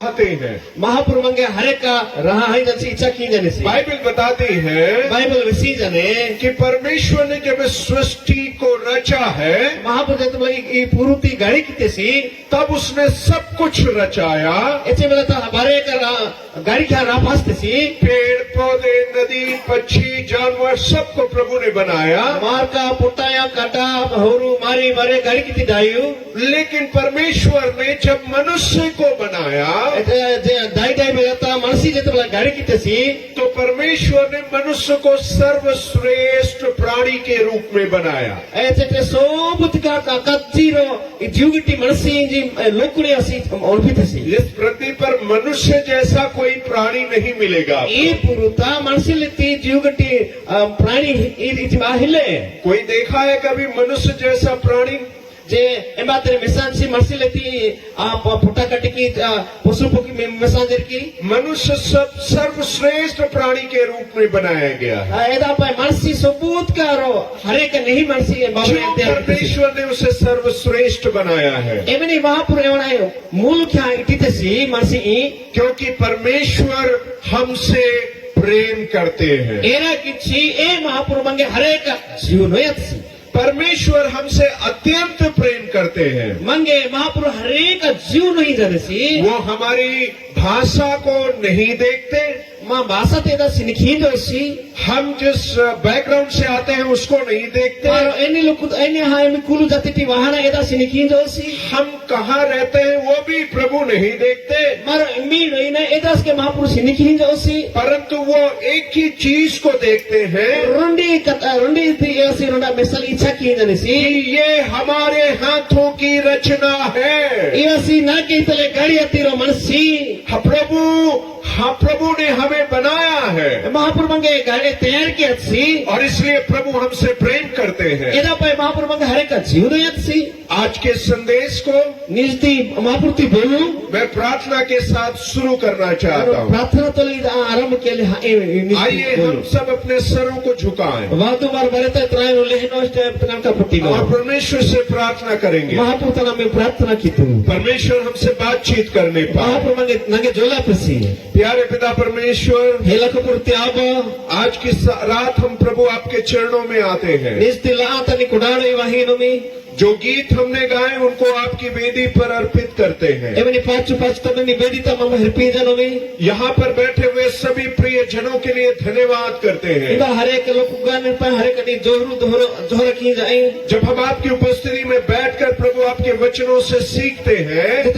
आते हैं। महापुर मंगे हरे का रहा है जैसी इच्छा की जाने से बाइबल बताती है बाइबल विसी जाने कि परमेश्वर ने जब सृष्टि को रचा है महापुर जब लगी पूर्ति गाड़ी की सी तब उसने सब कुछ रचाया। ऐसे बोला था हमारे का गाड़ी क्या रापास्ते सी पेड़ पौधे नदी पक्षी जानवर सबको प्रभु ने बनाया। मार का पुटाया काटा होरू मारी मारे गाड़ी की डायू। लेकिन परमेश्वर ने जब मनुष्य को बनाया दाई दाई बेलता मनसी जब गाड़ी की सी तो परमेश्वर ने मनुष्य को सर्वश्रेष्ठ प्राणी के रूप में बनाया। ऐसे सोबुत का कच्चीरो जीवगिटी मनसी जी लोकुड़ी असी ओल्फी थी। इस पृथ्वी पर मनुष्य जैसा कोई प्राणी नहीं मिलेगा। ये पुरुता मनसी लेती जीवगिटी प्राणी इतिमाहिले कोई देखा है कभी मनुष्य जैसा प्राणी? जे एमा तेरे मिसान सी मर्सी लेती आप पुटा कटी की पशु पक्षी मिसांजर की मनुष्य सब सर्वश्रेष्ठ प्राणी के रूप में बनाया गया है। एदा पे मर्सी सबूत करो हरे के नहीं मर्सी है क्यों परमेश्वर ने उसे सर्वश्रेष्ठ बनाया है? एमनी महापुर एवनायो मूल क्या इतिते सी मर्सी क्योंकि परमेश्वर हमसे प्रेम करते हैं। एरा किछि ए महापुर मंगे हरे का जीवन होयत परमेश्वर हमसे अत्यंत प्रेम करते हैं। मंगे महापुर हरे का जीव नहीं जाने सी वो हमारी भाषा को नहीं देखते। माँ भाषा तेरा सिनखीन जो सी हम जिस बैकग्राउंड से आते हैं उसको नहीं देखते। और एनी लोग एनी हाँ एमी कुलू जाती थी वहाँ ना एदा सिनखीन जो सी हम कहाँ रहते हैं वो भी प्रभु नहीं देखते। मारो इम्मी नहीं ना एदा के महापुरुष सिनखीन जो सी परंतु वो एक ही चीज को देखते हैं रुंडी थी ऐसी रुंडा मिसल इच्छा की जाने सी कि ये हमारे हाथों की रचना है। ऐसी ना कि तले गाड़ी आती रो मनसी प्रभु ने हमें बनाया है। महापुर मंगे गाड़ी तैयार की सी और इसलिए प्रभु हमसे प्रेम करते हैं। एदा पे महापुर मंगे हरे का जीव नहीं सी आज के संदेश को निजती महापुरती बोलूं मैं प्रार्थना के साथ शुरू करना चाहता हूँ। प्रार्थना तो आरंभ के लिए आइए हम सब अपने सरों को झुकाएं वादु बार बरते त्राय लेहनो स्टेप तनाम का पुट्टी और परमेश्वर से प्रार्थना करेंगे। महापुर तना में प्रार्थना की तू परमेश्वर हमसे बातचीत करने पाए। महापुर मंगे नंगे जोला पसी प्यारे पिता परमेश्वर हेला कपुर त्याग आज की रात हम प्रभु आपके चरणों में आते हैं। निस्तिला तनी कुडाणे वाहिनो में जो गीत हमने गाए उनको आपकी वेदी पर अर्पित करते हैं। एवनी पांच तब निवेदिता मम हरपी जनों में यहाँ पर बैठे हुए सभी प्रिय जनों के लिए धन्यवाद करते हैं। इबा हरे के लोग गाने पर हरे कटी जोहर की जाए। जब हम आपकी उपस्थिति में बैठकर प्रभु आपके वचनों से सीखते हैं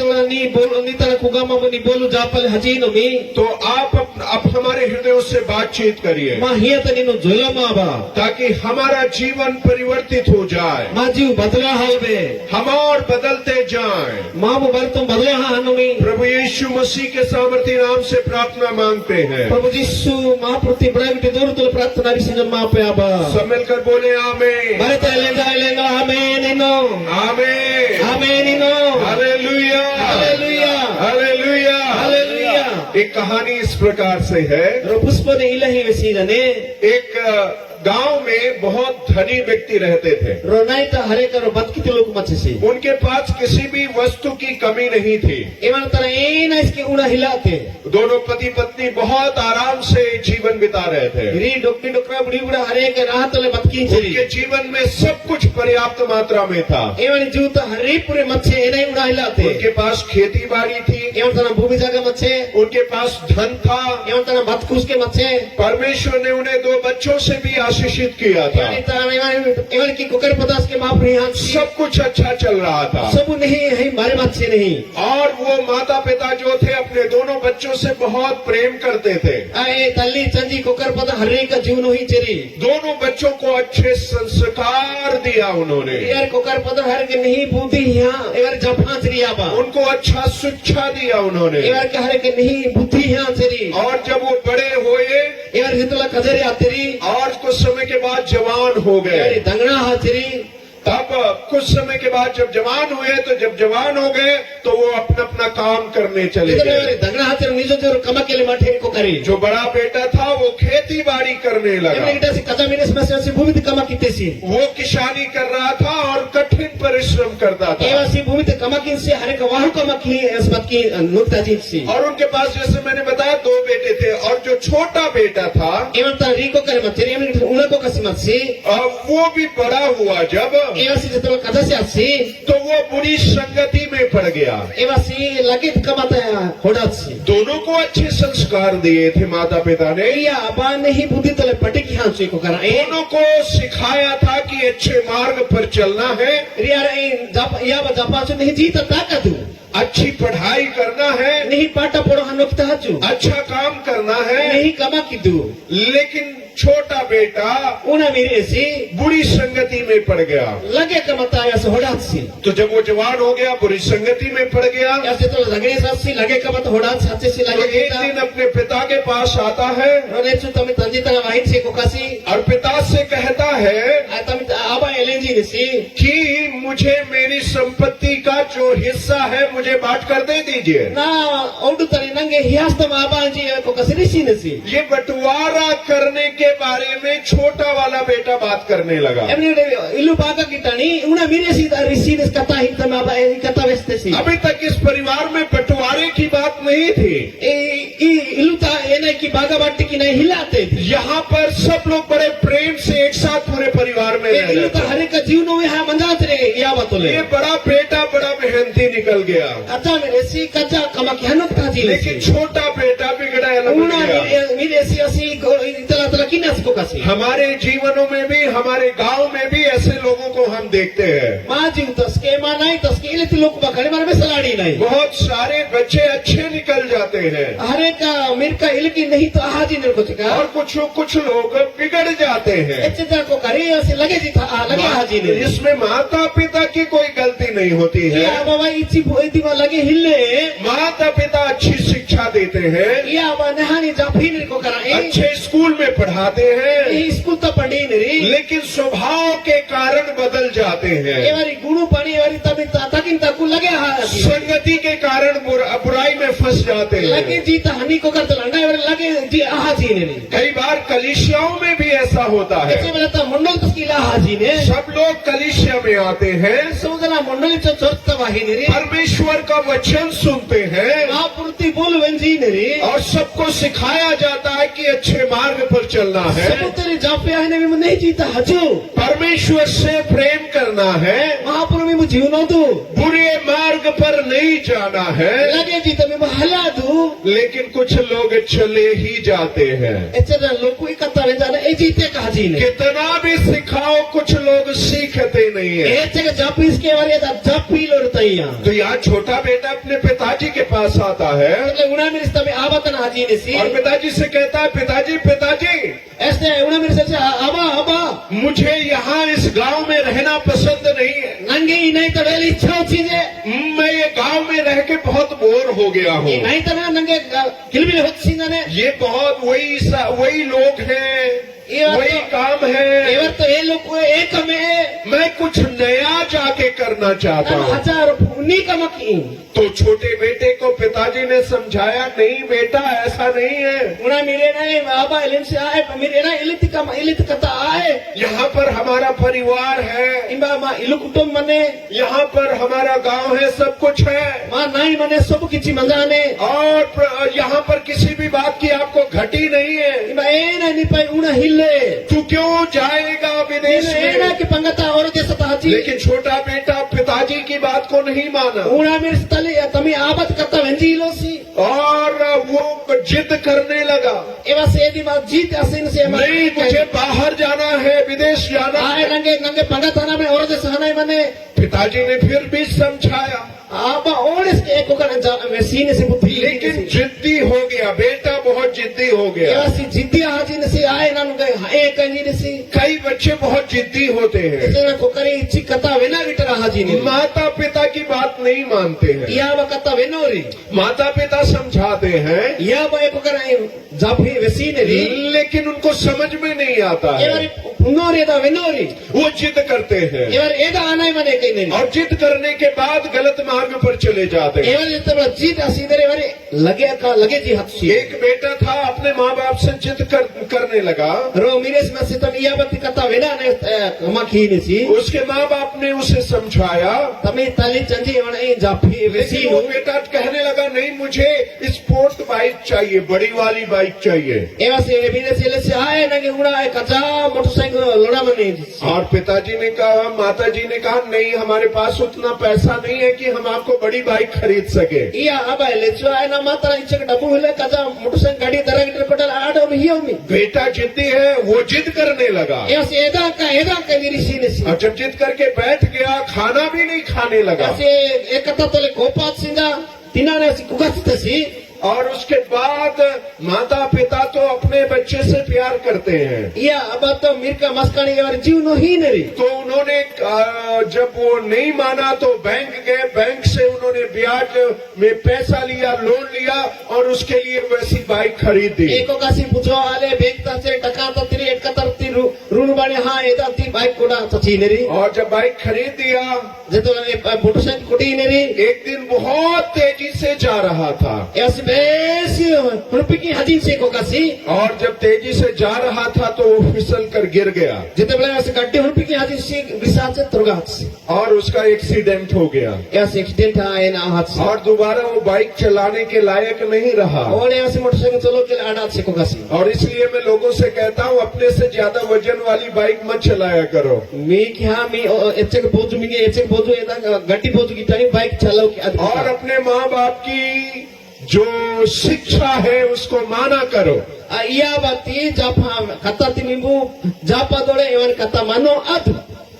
बोलू जापल हजीनो में तो आप हमारे हृदयों से बातचीत करिए माँ हिया तनीनो झोला माँ बा ताकि हमारा जीवन परिवर्तित हो जाए। माँ जीव बदला हावे हम और बदलते जाएं। माँ वो बर तुम बदले हानो में प्रभु यीशु मसीह के सामर्थी नाम से प्रार्थना मांगते हैं। प्रभु यीशु महाप्रति बड़ा बिटे दूर तुल प्रार्थना रिसीजन माँ पे आबा सब मिलकर बोले आमीन। बरे लेगा आमीन इनो आमीन आमीन इनो हालेलुया हालेलुया हालेलुया हालेलुया। एक कहानी इस प्रकार से है। पुष्प ने इलाही वसी जाने एक गांव में बहुत धनी व्यक्ति रहते थे। रोनाई तो हरे करो बद कितने लोग मचे से उनके पास किसी भी वस्तु की कमी नहीं थी। इमान तरह ए ना इसके उड़ा हिलाते दोनों पति पत्नी बहुत आराम से जीवन बिता रहे थे। गिरी डॉक्टर डॉक्टर बुढ़ी बुढ़ा हरे के राह तले बदकी उनके जीवन में सब कुछ पर्याप्त मात्रा में था। एवं जीव तो हरे पूरे मच्छे ए नहीं उड़ा हिलाते। उनके पास खेती बाड़ी थी। एवं तरह भूमि जगह मच्छे उनके पास धन था। एवं तरह बदकुश के मच्छे परमेश्वर ने उन्हें 2 बच्चों से भी आशीषित किया था। एवं की कुकर पदार्थ के माप यहाँ सब कुछ अच्छा चल रहा था। सब नहीं है मारे मच्छे नहीं। और वो माता पिता जो थे अपने दोनों बच्चों से बहुत प्रेम करते थे। आए तल्ली चंजी कुकर पदा हरे का जीवन ही चरी दोनों बच्चों को अच्छे संस्कार दिया उन्होंने। यार कुकर पदा हर के नहीं बूंदी यहाँ यार जफा चरिया बा उनको अच्छा शिक्षा दिया उन्होंने। यार के हरे के नहीं बुद्धि यहाँ चरी और जब वो बड़े हुए यार जितला कजरे आतेरी और कुछ समय के बाद जवान हो गए। दंगना हाथरी तब कुछ समय के बाद जब जवान हुए तो जब जवान हो गए तो वो अपना अपना काम करने चले गए। दंगना हाथ निजो जो कमा के लिए माठे को करे जो बड़ा बेटा था वो खेती बाड़ी करने लगा। कजा मिनस में से भूमि कमा कीते सी वो किसानी कर रहा था और कठिन परिश्रम करता था। एवासी भूमि ते कमा की से हरे का वाहु कमा की इस बात की नुकता जी सी। और उनके पास जैसे मैंने बताया 2 बेटे थे और जो छोटा बेटा था एवं ता रिको करे मत तेरे में उनको कसी मत सी वो भी बड़ा हुआ जब एवासी जब कजा से सी तो वो बुरी संगति में पड़ गया। एवासी लगे कमाता होड़ा सी दोनों को अच्छे संस्कार दिए थे माता पिता ने। या अबा नहीं बुद्धि तले पटे की हां को करा दोनों को सिखाया था कि अच्छे मार्ग पर चलना है, रिया या जापा से नहीं जीता ताकत अच्छी पढ़ाई करना है, नहीं पाटा पड़ो हनुकता हजू अच्छा काम करना है। नहीं कमा की दू लेकिन छोटा बेटा उन्हें मेरे से बुरी संगति में पड़ गया। लगे कमाता ऐसे होड़ा सी तो जब वो जवान हो गया बुरी संगति में पड़ गया। ऐसे तो लगे साथ सी लगे कमत होड़ा साथे से तो लगे एक दिन अपने पिता के पास आता है रोने चु तमे तंजी तना वाहित से कोकासी और पिता से कहता है तमे आबा एलेंजी निसी कि मुझे मेरी संपत्ति का जो हिस्सा है मुझे बांट कर दे दीजिए। ना ओडू तने नंगे हियास तम आबा जी कोकासी निसी निसी ये बंटवारा करने के बारे में छोटा वाला बेटा बात करने लगा। एमने इल्लू बागा की टाणी उना मेरे सीधा रिसी निस कथा ही तम आबा कथा वेस्ते सी अभी तक इस परिवार में बंटवारे की बात नहीं थी। इल्लू ता एने की बागा बाटी की नहीं हिलाते यहाँ पर सब लोग बड़े प्रेम से एक साथ पूरे परिवार में रह इल्लू रहे ता थे। हरे का जीवन में है मंजात रे या बतोले ये बड़ा बेटा बड़ा मेहनती निकल गया, अच्छा मेरे सी कच्चा कमा के हनुकता जी लेकिन छोटा बेटा बिगड़ा अलग उना गया। मेरे सी असी इतला तला की नस को कसी हमारे जीवनों में भी हमारे गांव में भी ऐसे लोगों को हम देखते हैं। माँ जी तस्के माँ नहीं तस्के इले लोग बकरे मारे में सलाड़ी नहीं बहुत सारे बच्चे अच्छे निकल जाते हैं हरे का मेरे का इल की नहीं तो हाजी ने कुछ का और कुछ लोग बिगड़ जाते हैं। इच्छा को करे ऐसे लगे जी था लगे हाजी ने इसमें माता पिता की कोई गलती नहीं होती है। या बाबा इच्छी बोलती माँ लगे हिले माता पिता अच्छी शिक्षा देते हैं, या बाबा नहानी जाफी ने को करा अच्छे स्कूल में पढ़ाते हैं, स्कूल तो पढ़ी नहीं लेकिन स्वभाव के कारण बदल जाते हैं। ये वाली गुरु पढ़ी वाली तभी तकिन तकु लगे हाजी संगति के कारण बुराई में फंस जाते हैं। लगे जी तो हनी को करते लंडा वाले लगे जी हाजी ने कई बार कलीसियाओं में भी ऐसा होता है। ऐसे वाला तो मंडल तस्कीला हाजी ने सब लोग कलीसिया में आते हैं, समझना मंडली तो चोरता वाहिनी रे परमेश्वर का वचन सुनते हैं महापुरुति बोल वंजी ने रे और सबको सिखाया जाता है कि अच्छे मार्ग पर चलना है, सब तेरे जापे आने में नहीं जीता हजू परमेश्वर से प्रेम करना है, महापुरु में मुझे जीवन दो बुरे मार्ग पर नहीं जाना है। लगे जी तब मैं हला दू लेकिन कुछ लोग चले ही जाते हैं। ऐसे लोग कोई कथा नहीं जाने ए जीते कहा जी ने कितना भी सिखाओ कुछ लोग सीखते नहीं है। ऐसे के जापीस के वाले जब पी लो तैया तो यहाँ छोटा बेटा अपने पिताजी के पास आता है मतलब उन्हें मेरे तब आबतन हाजी ने सी और पिताजी से कहता है पिताजी ऐसे उन्हें मेरे से आबा आबा मुझे यहाँ इस गांव में रहना पसंद नहीं है। नंगे ही नहीं तो वेली इच्छा चीजें मैं ये गांव में रह के बहुत बोर हो गया हूँ। नहीं तो ना नंगे किलबिल होती ने ये बहुत वही लोग हैं, वही काम है। एवर तो ये लोग एक में मैं कुछ नया जाके करना चाहता हूँ। हजार उन्हीं का मकी तो छोटे बेटे को पिताजी ने समझाया नहीं बेटा ऐसा नहीं है। उन्हें मेरे ना बाबा इलिम से आए मेरे ना इलित कथा आए यहाँ पर हमारा परिवार है, इमा इलु कुटुंब मने यहाँ पर हमारा गांव है, सब कुछ है माँ नहीं मने सब किसी मजाने और यहाँ पर किसी भी बात की आपको घटी नहीं है। इमा ए नहीं पाई उन्हें हिले तू क्यों जाएगा विदेश में? कि पंगता और जैसा ताजी लेकिन छोटा बेटा पिताजी की बात को नहीं माना। उन्हें मेरे तले तमी आबत कथा वेंजी लो सी और वो जिद करने लगा एवा से दी बात जीत असिन से नहीं मुझे बाहर जाना है, विदेश जाना आए है। नंगे नंगे पंगताना में और जैसा नहीं मने पिताजी ने फिर भी समझाया। आबा और इसके एक सीने से बुद्धि लेकिन जिद्दी हो गया, बेटा बहुत जिद्दी हो गया। एवासी जिद्दी हाजी नसी आए नानु गए हाए कंजी नसी कई बच्चे बहुत जिद्दी होते हैं, इतना कोकरी इच्छी कथा वेना विटरा हाजी ने माता पिता की बात नहीं मानते हैं। या व कथा वेनोरी माता पिता समझाते हैं या व एक कोकरा जाफी वेसी ने री लेकिन उनको समझ में नहीं आता है। एवारी पुनोरी दा वेनोरी वो जिद करते हैं एवार एदा आनाई मने कई नहीं और जिद करने के बाद गलत मार्ग पर चले जाते हैं। एवार इतना जीत असीदरे एवारी लगे जी हद सी एक बेटा था, अपने माँ बाप से जिद करने लगा। रो मीरेस में सितम या बत्ती कथा वेना ने मखी ने सी उसके माँ बाप ने उसे समझाया, तमे ताली चंजी वणे जाफी वेसी लेकिन वो बेटा कहने लगा नहीं, मुझे स्पोर्ट बाइक चाहिए, बड़ी वाली बाइक चाहिए। एवा से मीरेस ले से आए ना कि उड़ा कचा मोटरसाइकिल लोड़ा मने और पिताजी ने कहा, माताजी ने कहा नहीं, हमारे पास उतना पैसा नहीं है कि हम आपको बड़ी बाइक खरीद सके। या अब ले जो आए ना माता इच्छा डबू ले कचा मोटरसाइकिल गाड़ी तरह की पटल आडो में हियो में बेटा जिद्दी है, वो जिद करने लगा एवा से एदा का ऋषि ने सी और जब जिद करके बैठ गया, खाना भी नहीं खाने लगा। ऐसे एक कथा तो ले गोपात सिंगा तिना ने कुगत सी और उसके बाद माता पिता तो अपने बच्चे से प्यार करते हैं। या अब तो मिर्का मस्कानी और जीव नो ही नहीं तो उन्होंने जब वो नहीं माना तो बैंक गए, बैंक से उन्होंने ब्याज में पैसा लिया, लोन लिया और उसके लिए वैसी बाइक खरीदी। एको कासी बुझो आले बेगता से टका तो तेरी एक कतर ती रून बाने हाँ एदा ती बाइक कोडा सची नेरी और जब बाइक खरीद दिया, जेतो मोटरसाइकिल कोटी नेरी एक दिन बहुत तेजी से जा रहा था ऐसे बेसी रुपी की हजीन से को कासी और जब तेजी से जा रहा था तो वो फिसल कर गिर गया जेते बले ऐसे गड्ढे रुपी की हजीन से विसात से तुरगात से और उसका एक्सीडेंट हो गया ऐसे एक्सीडेंट आए ना हाथ से और दोबारा वो बाइक चलाने के लायक नहीं रहा। और ऐसे मोटरसाइकिल चलो के आडात से को कासी और इसलिए मैं लोगों से कहता हूँ, अपने से ज्यादा वजन वाली बाइक मत चलाया करो। मी क्या मी एचे के बोझ मिगे एचे के बोझ एदा गड्डी बोझ की टाइम बाइक चलाओ के और अपने माँ बाप की जो शिक्षा है उसको माना करो। या बाती जापा कथा तिमिबू जापा दोड़े एवं कथा मानो अध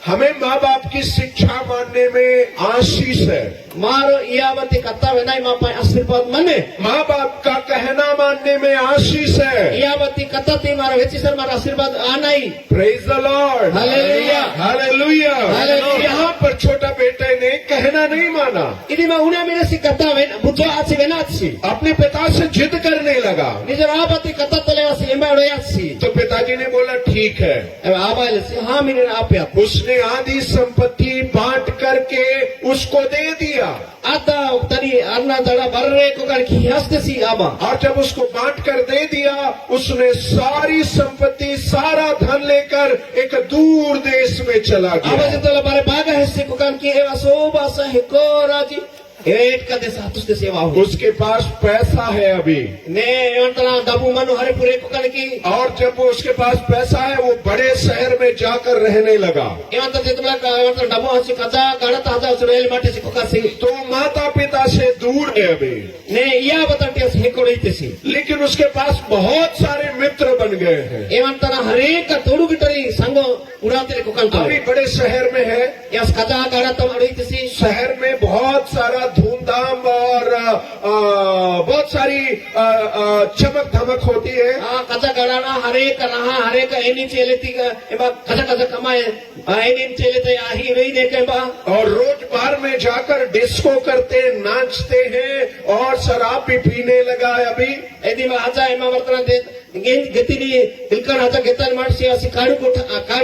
हमें माँ बाप की शिक्षा मानने में आशीष है। मारो या बाती कथा वेनाई माँ पाए आशीर्वाद मने माँ बाप का कहना मानने में आशीष है। या बाती कथा ती मारो वेची सर मारो आशीर्वाद आनाई। Praise the Lord, hallelujah, hallelujah. Hallelujah. यहाँ पर छोटा बेटे ने कहना नहीं माना, इदी मैं उन्हें मेरे से कथा वेना बुझो आची वेना आची अपने पिता से जिद करने लगा। निजर आ बाती कथा तले आसी एम्बा उड़े आची तो पिताजी ने बोला ठीक है। अब आबा ले से हाँ मेरे आप या उसने आधी संपत्ति बांट करके उसको दे दिया। आता तरी अन्ना दड़ा बर्रे को कर की हंसते सी आबा और जब उसको बांट कर दे दिया, उसने सारी संपत्ति, सारा धन लेकर एक दूर देश में चला आबा गया। जे तोला बारे बागा हिस्से को कर की एवा सोबा सह को राजी एट का दे सातुस दे सेवा हो उसके पास पैसा है अभी ने अंतरा डबू मनु हरे पूरे को कर की और जब वो उसके पास पैसा है, वो बड़े शहर में जाकर रहने लगा। एवं तो जितना का डबू हंसी कजा गाड़ा ताजा उस रेल माटे से को कासी तो माता पिता से दूर है अभी, ने या बताते से को रही सी लेकिन उसके पास बहुत सारे मित्र बन गए हैं। एवं तना हरे का तोड़ू गिटरी संगो उड़ाते को कर अभी बड़े शहर में है, यस कजा गाड़ा तो रही सी शहर में बहुत सारा धूमधाम और बहुत सारी चमक धमक होती है। हाँ कजा गाड़ा हरे का रहा हरे का एनी चले थी एबा कजा कजा कमाए एनी चले थे आही रही देखे बा और रोज बार में जाकर डिस्को करते, नाचते हैं और शराब भी पीने लगा है अभी। यदि मैं आजा एमा वर्तना दे गतिनी इलकर आजा गेतन मारसी असी काडू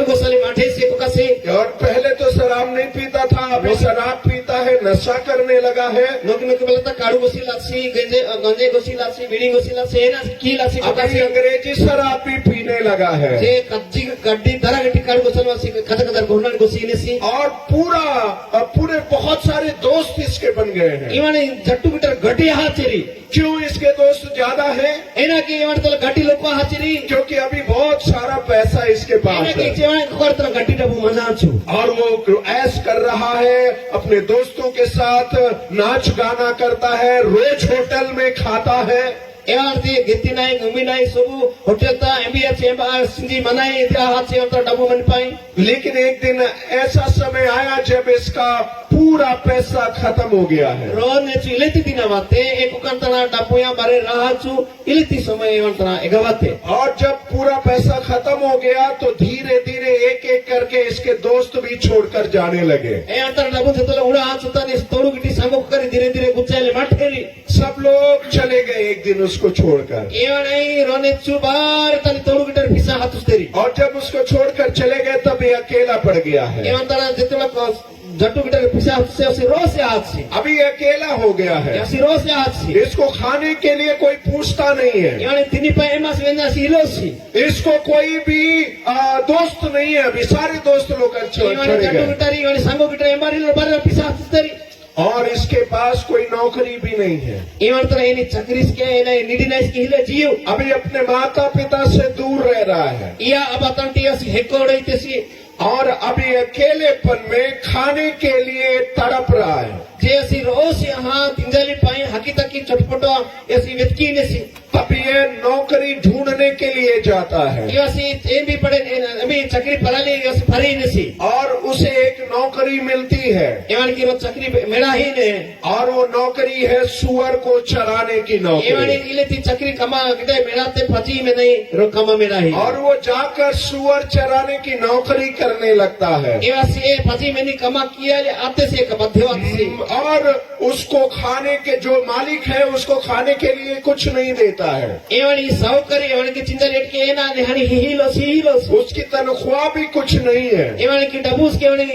गोसाली माठे से को कसे और पहले तो शराब नहीं पीता था, अभी शराब पीता है, नशा करने लगा है। नोकी नोकी बोलता काडू गोसी लासी गंजे गोसी लासी बीड़ी गोसी लासी ना की लासी को अभी कसे अंग्रेजी शराब भी पीने लगा है जे कच्ची गड्डी तरह गड्डी काडू गोसल वासी खतर खतर घोड़न गोसी ने सी और पूरे बहुत सारे दोस्त इसके बन गए हैं। इवाने झट्टू बिटर गड्डी हाचरी क्यों इसके दोस्त ज्यादा है? एना की इवाने तो गड्डी लोको हाचरी क्योंकि अभी बहुत सारा पैसा इसके पास एना की है जेवाने खबर तरह गड्डी डबू मना छु और वो ऐश कर रहा है, अपने दोस्तों के साथ नाच गाना करता है, रोज होटल में खाता है। एवारती गिती नाई घूमी नाई सुबह होटल ता एमबीए चेंबा सिंधी मनाई दिया हाथ से उतर डबू मन पाई। लेकिन एक दिन ऐसा समय आया जब इसका पूरा पैसा खत्म हो गया है। रोन ने इलेती दिना वाते एक कंतना डबुया बारे रहा चु इलेती समय वंतना एगवाते। और जब पूरा पैसा खत्म हो गया तो धीरे धीरे एक एक करके इसके दोस्त भी छोड़कर जाने लगे। ए अंतर डबू थे तो उड़ा हाथ सुता ने तोड़ू गिटी संगो करी धीरे धीरे गुच्चाले माठेरी सब लोग चले गए एक दिन उसको छोड़कर। एवं नहीं रोने चु बार तनी तोड़ू गिटर फिसा हाथ उस्तेरी। और जब उसको छोड़कर चले गए तब ये अकेला पड़ गया है। एवं तरह जितना जट्टू गिटर फिसा हाथ से उसी रोज से हाथ से अभी अकेला हो गया है। उसी रोज से हाथ से इसको खाने के लिए कोई पूछता नहीं है। एवं तिनी पे एमास वेंदा सी हिलोसी इसको कोई भी दोस्त नहीं है। अभी सारे दोस्त लोग एवं चले जट्टू गए गिटर एवं संगो गिटर एमारी लो बार फिसा हाथ उस्तेरी। और इसके पास कोई नौकरी भी नहीं है। एवं तरह इन्हीं चक्रीस के इन्हीं निडीनाइस की हिले जियो अभी अपने माता पिता से दूर रह रहा है। या अब अतंटी ऐसी हेकोड़े तेसी और अभी अकेलेपन में खाने के लिए तड़प रहा है। जैसी रोज यहाँ तिंजली पाए हकीकत की चटपटो ऐसी व्यक्ति ने सी अभी ये नौकरी ढूंढने के लिए जाता है। ऐसी एम भी पड़े अभी चक्री पराली ऐसी भरी ने सी और उसे एक नौकरी मिलती है। एवं की वो चक्री मेरा ही ने और वो नौकरी है सुअर को चराने की एवं नौकरी। इले थी चक्री कमा किटे मेरा ते फजी में नहीं रो कमा मेरा ही और वो जाकर सुअर चराने की नौकरी करने लगता है। एवं से फजी में नहीं कमा किया आते से एक मध्यवर्ती से और उसको खाने के जो मालिक है उसको खाने के लिए कुछ नहीं देता है। एवं ये साउकरी एवं की चिंता लेट के ना निहानी हिलो उसकी तनख्वाह भी कुछ नहीं है। एवं की डबूस के एवं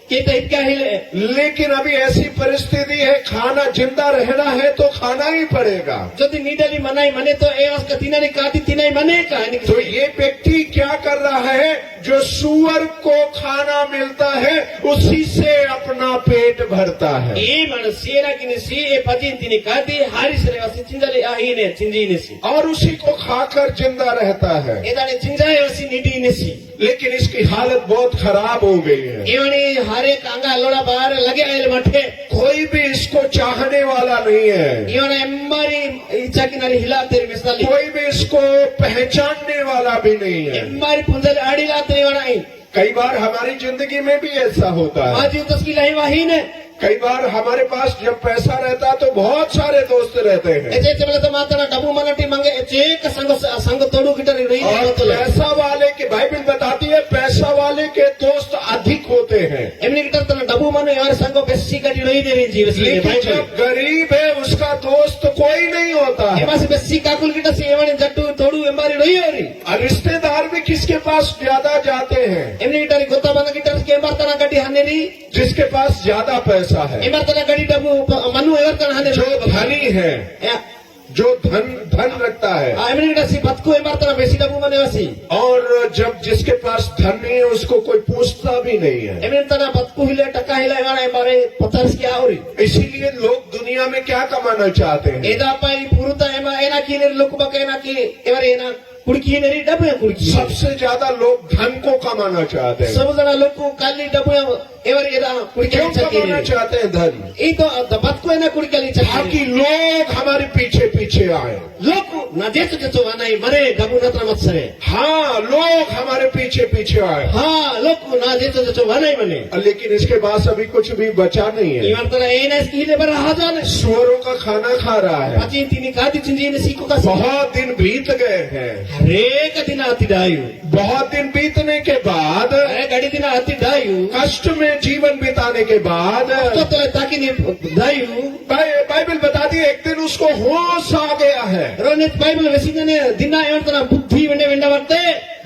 के क्या हिले। लेकिन अभी ऐसी परिस्थिति है खाना जिंदा रहना है तो खाना ही पड़ेगा। जो नीडली मनाई मने तो ए उसका तिनारी काटी तिनाई मने का तो ये व्यक्ति क्या कर रहा है? जो सुअर को खाना मिलता है उसी से अपना पेट भरता है। ए मन सेरा की सी ए पजिन तिनी काटी हारिस रे वसी चिंजले आही ने चिंजी ने सी और उसी को खाकर जिंदा रहता है। एदाने चिंजाए वसी नीडी ने सी। लेकिन इसकी हालत बहुत खराब हो गई है। एवनी हारे कांगा लोड़ा बाहर लगे आयल मठे कोई भी इसको चाहने वाला नहीं है। एवने एम्मारी इच्छा की नारी हिला तेरी मिसाली कोई भी इसको पहचानने वाला भी नहीं है। एम्मारी पुंजल आड़ी लातरी वनाई। कई बार हमारी जिंदगी में भी ऐसा होता है। आज तस्की लाई वाही ने कई बार हमारे पास जब पैसा रहता है तो बहुत सारे दोस्त रहते हैं। एजे चले तो माता डबू मनटी मांगे एक संग तोड़ू गिटर रही और पैसा वाले के बाइबल बताती है पैसा वाले के दोस्त अधिक होते हैं। एमनी गिटर तो डबू मनो यार संगो बेसी कटी रही दे रही जीव सी लेकिन जब गरीब है उसका दोस्त कोई नहीं होता है। एमासी बेसी काकुल गिटर से एवनी जट्टू तोड़ू एम्बारी रही होरी और रिश्तेदार भी किसके पास ज्यादा जाते हैं? एमनी गिटर गोता बना गिटर के एम्बार तना गड्डी हानेरी जिसके पास ज्यादा पैसा है। एम्बार तना गड्डी डबू मनु एवर तना हाने जो धनी है, जो धन रखता है। एमनी गिटर सी बतको एम्बार तना बेसी डबू मने वसी और जब जिसके पास धन नहीं है उसको कोई पूछता भी नहीं है। एमनी तना बतको हिले टका हिले एवारे एम्बारे पतर्स क्या होरी। इसीलिए लोग दुनिया में क्या कमाना चाहते हैं? एदा पाई पुरुता एमा एना की लोक बकेना की एवरे एना कुड़की नेरी डबे कुड़की सबसे ज्यादा लोग धन को कमाना चाहते हैं। सब जना लोग को काली डबे एवर एदा कुड़की क्यों कमाना चाहते हैं धन? ई तो दबत को एना कुड़की ली ताकि लोग हमारे पीछे पीछे आए। लोग ना जे तो वनाई मरे डबू नत्र मत सरे। हाँ, लोग हमारे पीछे पीछे आए। हाँ, लोग ना जे तो वनाई मने। लेकिन इसके पास अभी कुछ भी बचा नहीं है। इवन तो एना इसकी ले बर रहा जाने सुअरों का खाना खा रहा है। पची तीनी कादी चिंजी ने सीको का बहुत दिन बीत गए हैं। हरेक दिन आती डायू। बहुत दिन बीतने के बाद, घड़ी दिन आती डायू कष्ट में जीवन बिताने के बाद तो ताकि डायू बाइबल बताती है एक दिन उसको होश आ गया है। रोनित बाइबल वैसी ने दिना एवं तना बुद्धि वेंडे वेंडा वर्ते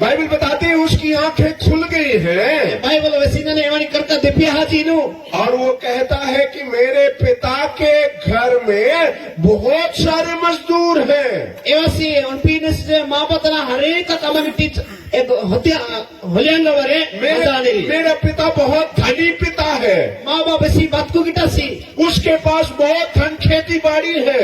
बाइबल बताती है उसकी आंखें खुल गई हैं। बाइबल वैसी ने एवं करता दिव्य हाजी नु और वो कहता है कि मेरे पिता के घर में बहुत सारे मजदूर हैं। एवसी उन पीने से माँ पतना हरेक काम मिट्टी एक होलियांगा बारे मेरा पिता बहुत धनी पिता है, माँ बाप बेसी बात को गिटा सी उसके पास बहुत धन खेती बाड़ी है,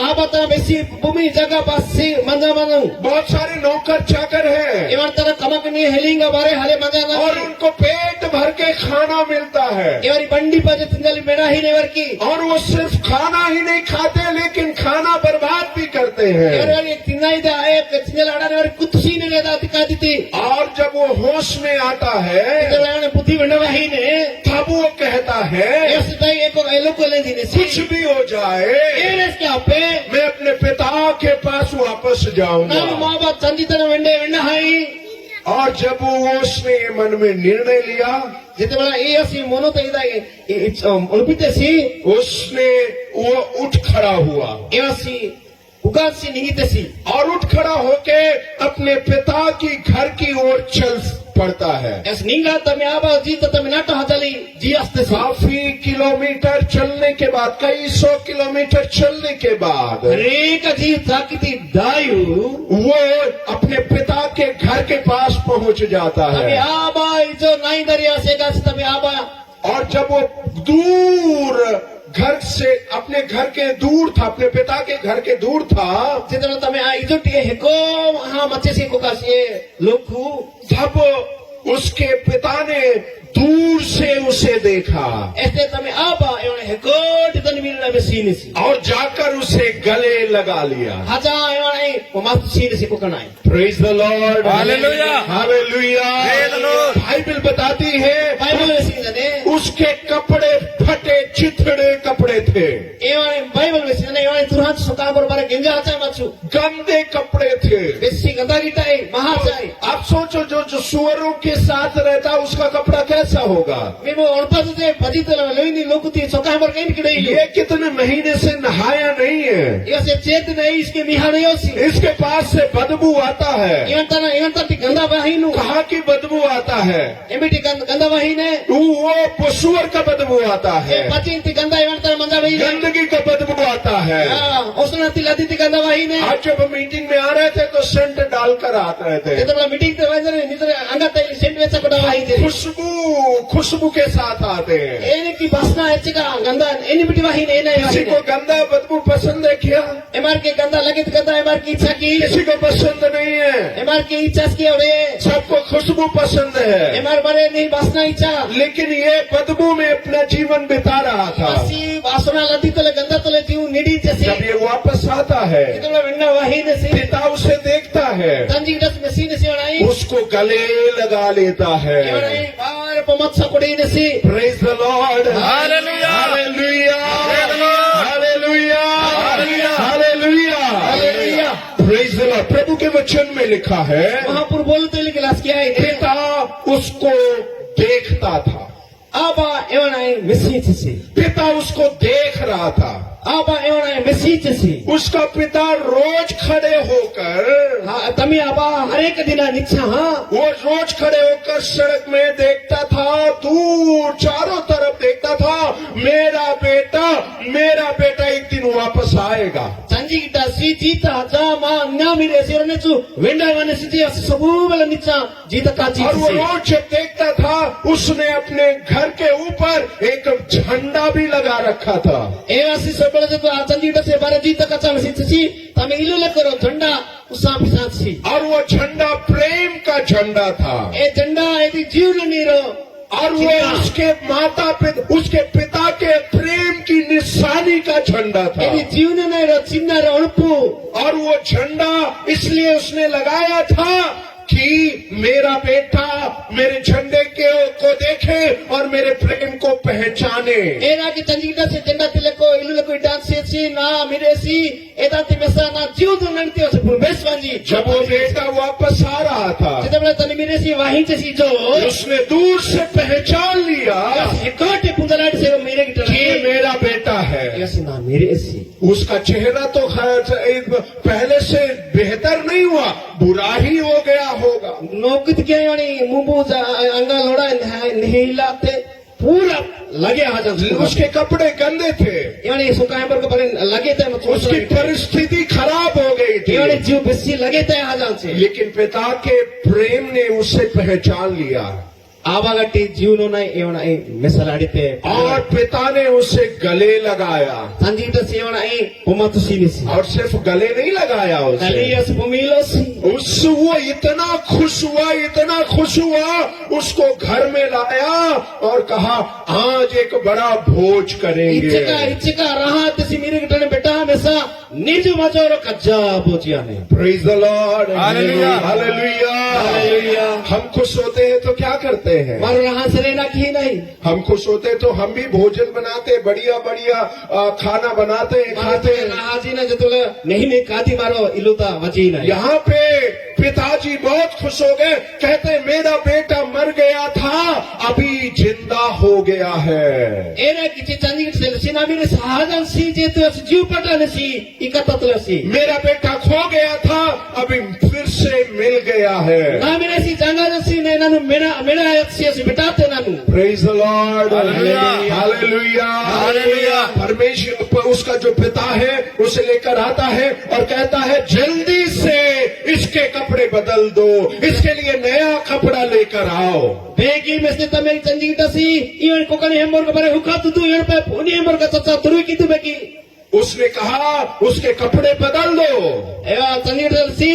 आबाद बेसी भूमि जगह पास सी मंजा मानू बहुत सारे नौकर चाकर है, इवान तरह कमक नहीं हेलिंगा बारे हले मंजा ना और उनको पेट भर के खाना मिलता है, इवारी बंडी पर तिंजली मेरा ही नेवर की और वो सिर्फ खाना ही नहीं खाते लेकिन खाना बर्बाद भी करते हैं। इवारी तिनाई दा एक तिंजल आड़ा नेवर कुछ ही नहीं लेता दिखा दी थी और जब वो होश में आता है तिंजल बुद्धि बंडवा ही ने तब वो कहता है ऐसे ताई एक एलो को ले दी ने कुछ भी हो जाए एरेस क्या पे मैं अपने पिता के पास वापस नानु जाऊंगा। माँ बाप चंदी तरह वेंडे वेंडा हाई और जब वो उसने ये मन में निर्णय लिया, जिते बड़ा ये असी मोनो तो इदा उल्पिते सी उसने वो उठ खड़ा हुआ ये असी उगाद सी नहीं तसी और उठ खड़ा होके अपने पिता की घर की ओर चल पड़ता है। ऐस निंगा तमे आबा जी तो तमे नाटो हतली जी अस्ते सी काफी किलोमीटर चलने के बाद, कई 100 किलोमीटर चलने के बाद रेक जी ताकती दायु वो अपने पिता के घर के पास पहुंच जाता तमे है। आबा जो नाई दरिया से गाछ तमे आबा और जब वो दूर घर से अपने घर के दूर था, अपने पिता के घर के दूर था, जिते तमे आ इजो टिए हेको हां मचे से को कासे लोखु तब उसके पिता ने दूर से उसे देखा ऐसे तमे आबा एवने हेको तितन मिलना में सीनी सी और जाकर उसे गले लगा लिया। हजा एवने वो मत सीनी सी को Kanai praise the Lord, hallelujah, hallelujah. Praise the Lord. Bible बताती है बाइबल में सी ने उसके कपड़े फटे चिथड़े कपड़े थे, एवने बाइबल में सी ने एवने तुरंत सुका बरबारे गेंजा हचा मछु गंदे कपड़े थे। बेसी गंदा गिटाई महाचाई आप सोचो जो सुअरों के साथ रहता उसका कपड़ा कैसा होगा। మేము ఒడపదితే పదితల లేని లోకుతి సొకా बर कहीं निकले ये कितने महीने से नहाया नहीं है, ये से चेत नहीं इसके निहाने होसी इसके पास से बदबू आता है। इवन ती गंदा वाहिनु कहाँ की बदबू आता है? एमिटी गंदा वाहिने वो सुअर का बदबू आता ये है, पचिंती गंदा इवन तर मंदा वही गंदगी का बदबू आता है। ओसनाती लदीती गंदा वाहिने आज जब मीटिंग में आ रहे थे तो सेंट डालकर आ रहे थे, ये तो मीटिंग ते वाजरे नितरे अंगत सेंट वेचा कोडा वाहि दे खुशबू के साथ आते हैं। एने की बसना एचका गंदा एनी बिटी वाहिने एने किसी को गंदा बदबू पसंद है क्या? एमआर के गंदा लगे तो गंदा एमआर की इच्छा की किसी को पसंद नहीं है, एमआर की इच्छा की और सबको खुशबू पसंद है। एमआर बारे नहीं बसना इच्छा लेकिन ये बदबू में अपना जीवन बिता रहा था। असी वासना लदी तले गंदा तले जीव निडी जैसे जब ये वापस आता है इतना वेंडा वाहिने से पिता उसे देखता है, तंजी डस मशीन से बनाई उसको गले लगा लेता है। ये बार पमत सकुड़ी ने से praise the Lord, hallelujah, hallelujah, praise the Lord, hallelujah, hallelujah, hallelujah, hallelujah. Praise the Lord. प्रभु के वचन में लिखा है महापुर बोलते लेकिन लास किया है पिता उसको देखता था, आबा एवं आए मसीह से पिता उसको देख रहा था। आबा एवं आए मसीह से उसका पिता रोज खड़े होकर, हाँ तमी आबा हर एक दिन निच्छा हाँ वो रोज खड़े होकर सड़क में देखता था, दूर चारों तरफ देखता था, मेरा बेटा एक दिन वापस आएगा। संजी गिटा सी जीता जा मां न्या मिरे सिरने चु वेंडा वने सिटी सबू वाला निच्छा जीता का और वो जीत रोज जब देखता था उसने अपने घर के ऊपर एक झंडा भी लगा रखा था। से एवासी सबले जो संजी गिटा से बारे जीता का चाल सी तमे इलु ले करो झंडा उसा पिसाच सी और वो झंडा प्रेम का झंडा था। ए झंडा यदि जीवन नीरो और वो उसके पिता के प्रेम की निशानी का झंडा था। यदि जीवन नीरो चिन्ह रणपु और वो झंडा इसलिए उसने लगाया था कि मेरा बेटा मेरे झंडे को देखे और मेरे प्रेम को पहचाने। एना की चंजीटा से झंडा तिले को इलु ले को डांस से ना मेरे सी एदा तिमेसा ना जीव तो नंती से फुलबेस वांजी जब वो बेटा वापस आ रहा था जब तने मेरे सी वाही से जो उसने दूर से पहचान लिया एकोटे पुंदलाट से मेरे की तरह ये मेरा बेटा है। यस ना मेरे सी उसका चेहरा तो पहले से बेहतर नहीं हुआ, बुरा ही हो गया होगा। नौकित क्या यानी मुंबू अंगा लोड़ा नहीं लाते पूरा लगे हाजर उसके कपड़े गंदे थे, यानी सुकाए पर लगे थे उसकी परिस्थिति खराब हो गई थी। यानी जीव बेसी लगे थे हजार से लेकिन पिता के प्रेम ने उसे पहचान लिया आवागट्टी जीवनो ना एवना ए मेसलाड़ीते और पिता ने उसे गले लगाया संजीत सेवना ए पुमातुसीनिसी और सिर्फ गले नहीं लगाया उसे कलियस पुमिलोसी वो इतना खुश हुआ उसको घर में लाया और कहा आज एक बड़ा भोज करेंगे इच्छका रहा तसी मेरे गटने बेटा हमेशा निज मजोरो कज्जा बोचिया ने praise the Lord hallelujah hallelujah हम खुश होते हैं तो क्या करते हैं मारो रहा सरे ना की नहीं हम खुश होते तो हम भी भोजन बनाते बढ़िया खाना बनाते खाते रहा जी ने जतुल नहीं काती मारो इलुता वची नहीं यहाँ पे पिताजी बहुत खुश हो गए कहते मेरा बेटा मर गया था अभी जिंदा हो गया है एने किसी चंदी सेलसिना भी सहाजन सी जेते जीव पटन सी इकततल सी मेरा बेटा खो गया था अभी फिर से मिल गया है ना मेरे सी जंगा सी ने नानु मेरा सी बिटाते नानु praise the Lord hallelujah hallelujah hallelujah परमेश्वर उसका जो पिता है उसे लेकर आता है और कहता है जल्दी से इसके कपड़े बदल दो इसके लिए नया कपड़ा लेकर आओ बेगी में से तमेरी चंदी टसी इवन कोकनी हेमोर के बारे हुका तू इवन पे फोनी हेमोर का चचा तुरु की तू बेगी उसने कहा उसके कपड़े बदल दो एवा चंदी टसी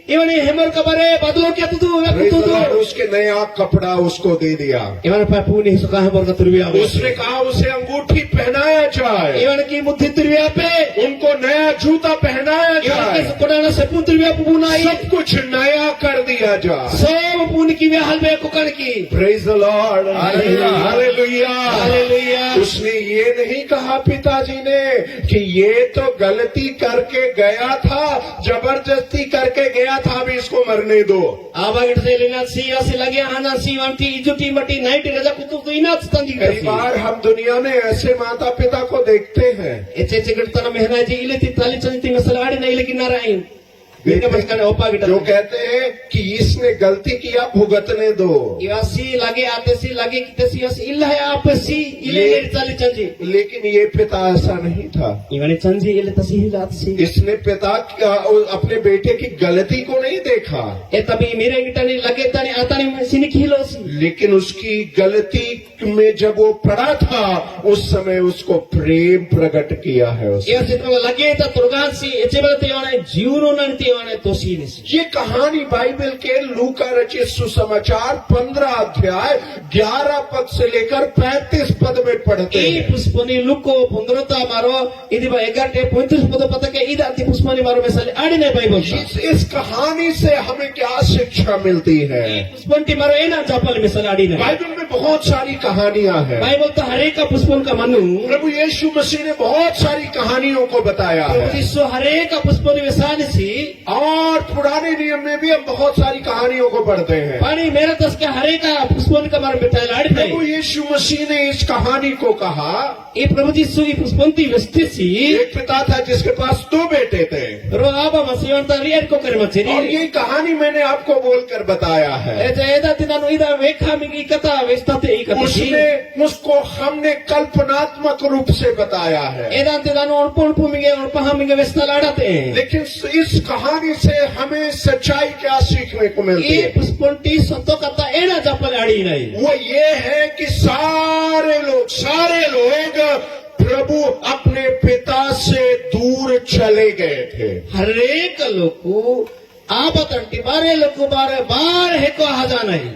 इवन हेमोर के बारे बदलो क्या तू Praise the Lord, उसके नया कपड़ा उसको दे दिया इवन पे फोनी सुका हेमोर का तुरबिया उसने कहा उसे अंगूठी पहनाया जाए इवन की मुद्दी तुरबिया पे उनको नया जूता पहनाया इवन जाए के कोडाना से पुन तुरबिया पुनाई सब कुछ नया कर दिया जाए सब पुन की वे हाल में कोकण की praise the Lord hallelujah hallelujah hallelujah उसने ये नहीं कहा पिताजी ने कि ये तो गलती करके गया था जबरदस्ती करके गया था अभी इसको मरने दो आवागट से लेना सी आसे लगे आना सी वांटी इजुटी मटी नाइट रजा कुतु तो इना चंदी कई टसी बार हम दुनिया में ऐसे माता पिता को देखते हैं एचे चिकट तना मेहना जी इले ती ताली चंदी मसलाड़ी नहीं लेकिन ना राई इनके बचकने ओपा गिटा जो कहते हैं कि इसने गलती किया भुगतने दो इवासी लगे आते सी लगे किते सी अस इल्ला है आप सी इले ले ताली चंदी लेकिन ये पिता ऐसा नहीं था इवने चंदी इले तसी हिलात सी इसने पिता अपने बेटे की गलती को नहीं देखा ए तभी मेरे गिटने लगे तने आता नहीं सिनी खिलो सी लेकिन उसकी गलती में जब वो पड़ा था उस समय उसको प्रेम प्रकट किया है उसने। ये चित्र लगे ता तुरगान सी एचे बलते वाने जीवनो नंती वाने तो सी ने ये कहानी बाइबल के लूका रचित सुसमाचार 15 अध्याय 11 पद से लेकर 35 पद में पढ़ते ई हैं। पुष्पनी लुको पुंदरता मारो इदी बा 11 35 पद पता के इदा ती पुष्पनी मारो में साले आड़ी नहीं बाइबल इस कहानी से हमें क्या शिक्षा मिलती है? पुष्पंटी मारो ए ना जापल में साले आड़ी नहीं बाइबल में बहुत सारी कहानियां हैं। बाइबल तो हर एक का पुष्पन का मनु प्रभु यीशु मसीह ने बहुत सारी कहानियों को बताया है विश्व हर एक का पुष्पन में सान सी और पुराने नियम में भी हम बहुत सारी कहानियों को पढ़ते हैं। पानी मेरे दस के हर एक का पुष्पन का मारो बिठाए लाड़ी प्रभु नहीं यीशु मसीह ने इस कहानी को कहा ये प्रभु जी सुई पुष्पंती वस्ती सी एक पिता था जिसके पास 2 बेटे थे रो आबा मसीवंता रियर को करे मचेरी और ये कहानी मैंने आपको बोलकर बताया है। एदा तिनानु इदा वेखा मिगी कथा वेस्ताते ई कथा उसको हमने कल्पनात्मक रूप से बताया है एदा तिनानु और पुमिगे और पहा मिगे वेस्ता लाड़ाते लेकिन इस कहानी से हमें सच्चाई क्या सीखने को मिलती ये है? पुष्पंटी सतो कथा एना जापल आड़ी नहीं वो ये है कि सारे लोग प्रभु अपने पिता से दूर चले गए थे। हर एक लोग आबतंटी बारे लोग बारे बार है को आजा नहीं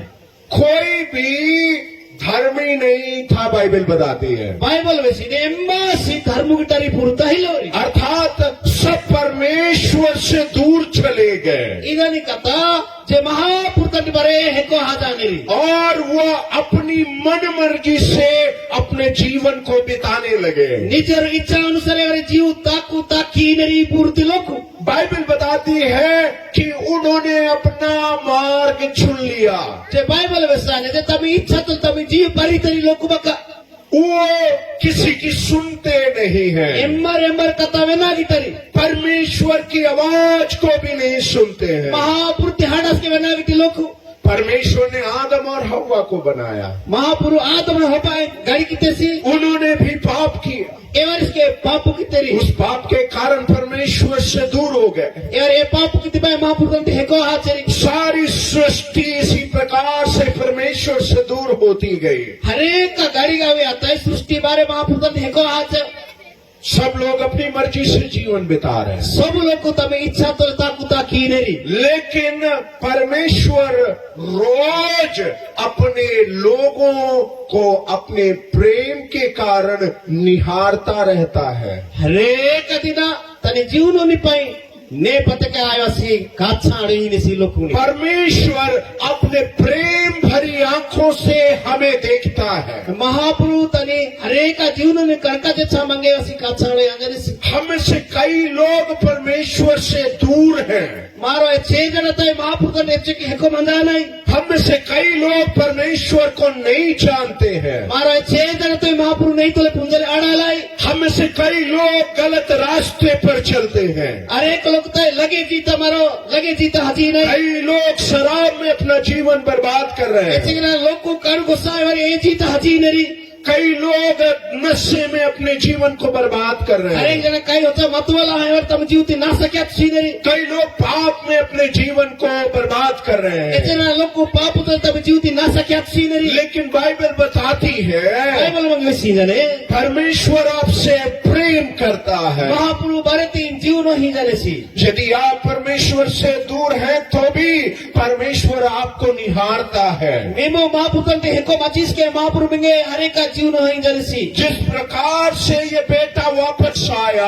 कोई भी धर्मी नहीं था बाइबल बताती है। बाइबल में सीधे एम्बासी धर्म की तारीफ पुरता ही लोरी अर्थात सब परमेश्वर से दूर चले गए इधनी कथा जे महापुरता बारे है को आजा नहीं और वह अपनी मन मर्जी से अपने जीवन को बिताने लगे। निजर इच्छा अनुसार वाले जीव ताकू ताकी नरी पूर्ति लोग बाइबल बताती है कि उन्होंने अपना मार्ग चुन लिया। जे बाइबल वैसा जे तभी इच्छा तो तभी जीव परितरी लोग बका वो किसी की सुनते नहीं है। एम्बर कथा वेना की तरी परमेश्वर की आवाज को भी नहीं सुनते हैं। महापुरुष हाडस के वेना की लोग परमेश्वर ने आदम और हव्वा को बनाया, महापुरुष आदम हो पाए गाड़ी की तेसी उन्होंने भी पाप किया ఎవరికి పాపు కితరి उस पाप के कारण परमेश्वर से दूर हो गए। ఎవరు ఏ పాపు కితిపై మహాపురుషుడు హెకో ఆచరి सारी सृष्टि इसी प्रकार से परमेश्वर से दूर होती गई। हरेक गाड़ी गावे आता है सृष्टि बारे महापुरुषों हेको आज सब लोग अपनी मर्जी से जीवन बिता रहे हैं, सब लोग को तमे इच्छा तो ताकुता की नहीं लेकिन परमेश्वर रोज अपने लोगों को अपने प्रेम के कारण निहारता रहता है। हरेक दिन तने जीवन निपाई ने पतके आयासी काछाड़ी निसी लोकुनी परमेश्वर अपने प्रेम भरी आंखों से हमें देखता है। महाप्रभु तने हरेक जीवन में करका जैसा मांगे ऐसी काछाड़ी अंजनी हम से कई लोग परमेश्वर से दूर हैं। मारो छह जन तय महाप्रभु ने के हेको मंदा नहीं हम से कई लोग परमेश्वर को नहीं जानते हैं। मारो छह जन तय महाप्रभु नहीं तो पुंजले आड़ा लाई हम से कई लोग गलत रास्ते पर चलते हैं। अरे एक लोग तय लगे जीता मारो लगे जीता हजी नहीं कई लोग शराब में अपना जीवन बर्बाद कर रहे हैं। ऐसे लोग को कर गुस्सा है और ये जीता हजी नहीं कई लोग नशे में अपने जीवन को बर्बाद कर रहे हरेक हैं। जन कई होता मतवाला है और तम जीवती ना सके सीधे कई लोग पाप में अपने जीवन को बर्बाद कर रहे हैं। ऐसे लोग को पाप तो तब जीवती ना सके सीधे लेकिन बाइबल बताती है बाइबल में सीधे परमेश्वर आपसे प्रेम करता है। महाप्रभु भारती जीवन ही जाने सी यदि आप परमेश्वर से दूर हैं तो भी परमेश्वर आपको निहारता है। मेमो महाप्रभु के हेको मचीस के महाप्रभु में हरेक का जीवन ही जाने सी जिस प्रकार से ये बेटा वापस आया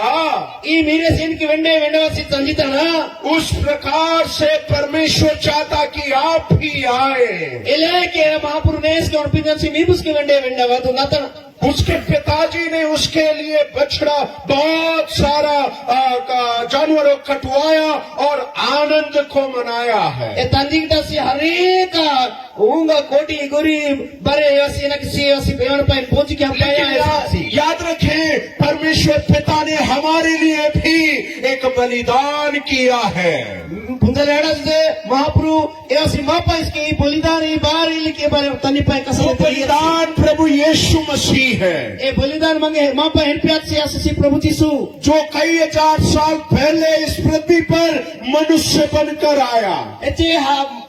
ये मेरे से इनकी वेंडे वेंडवासी संजीता ना उस प्रकार से परमेश्वर चाहता कि आप भी आए। इले के महाप्रभु ने इसके और पिजन से मीबुस के वेंडे वेंडवा तो ना तो उसके पिताजी ने उसके लिए बछड़ा बहुत सारा जानवरों कटवाया और आनंद को मनाया है। ए तंजीटा से हरेक ऊंगा कोटी गुरी बरे ऐसी न किसी ऐसी बेवन पर पहुंच के हम लेकिन याद रखें परमेश्वर पिता ने हमारे लिए भी एक बलिदान किया है। पुंजलेड़ा से महाप्रभु ऐसी मापा इसके बलिदान ये बार इनके बारे में तनी पाए वो कसम बलिदान प्रभु यीशु मसीह है। ए बलिदान मांगे मापा इन प्यार से ऐसे प्रभु यीशु जो कई हजार साल पहले इस पृथ्वी पर मनुष्य बनकर आया एचे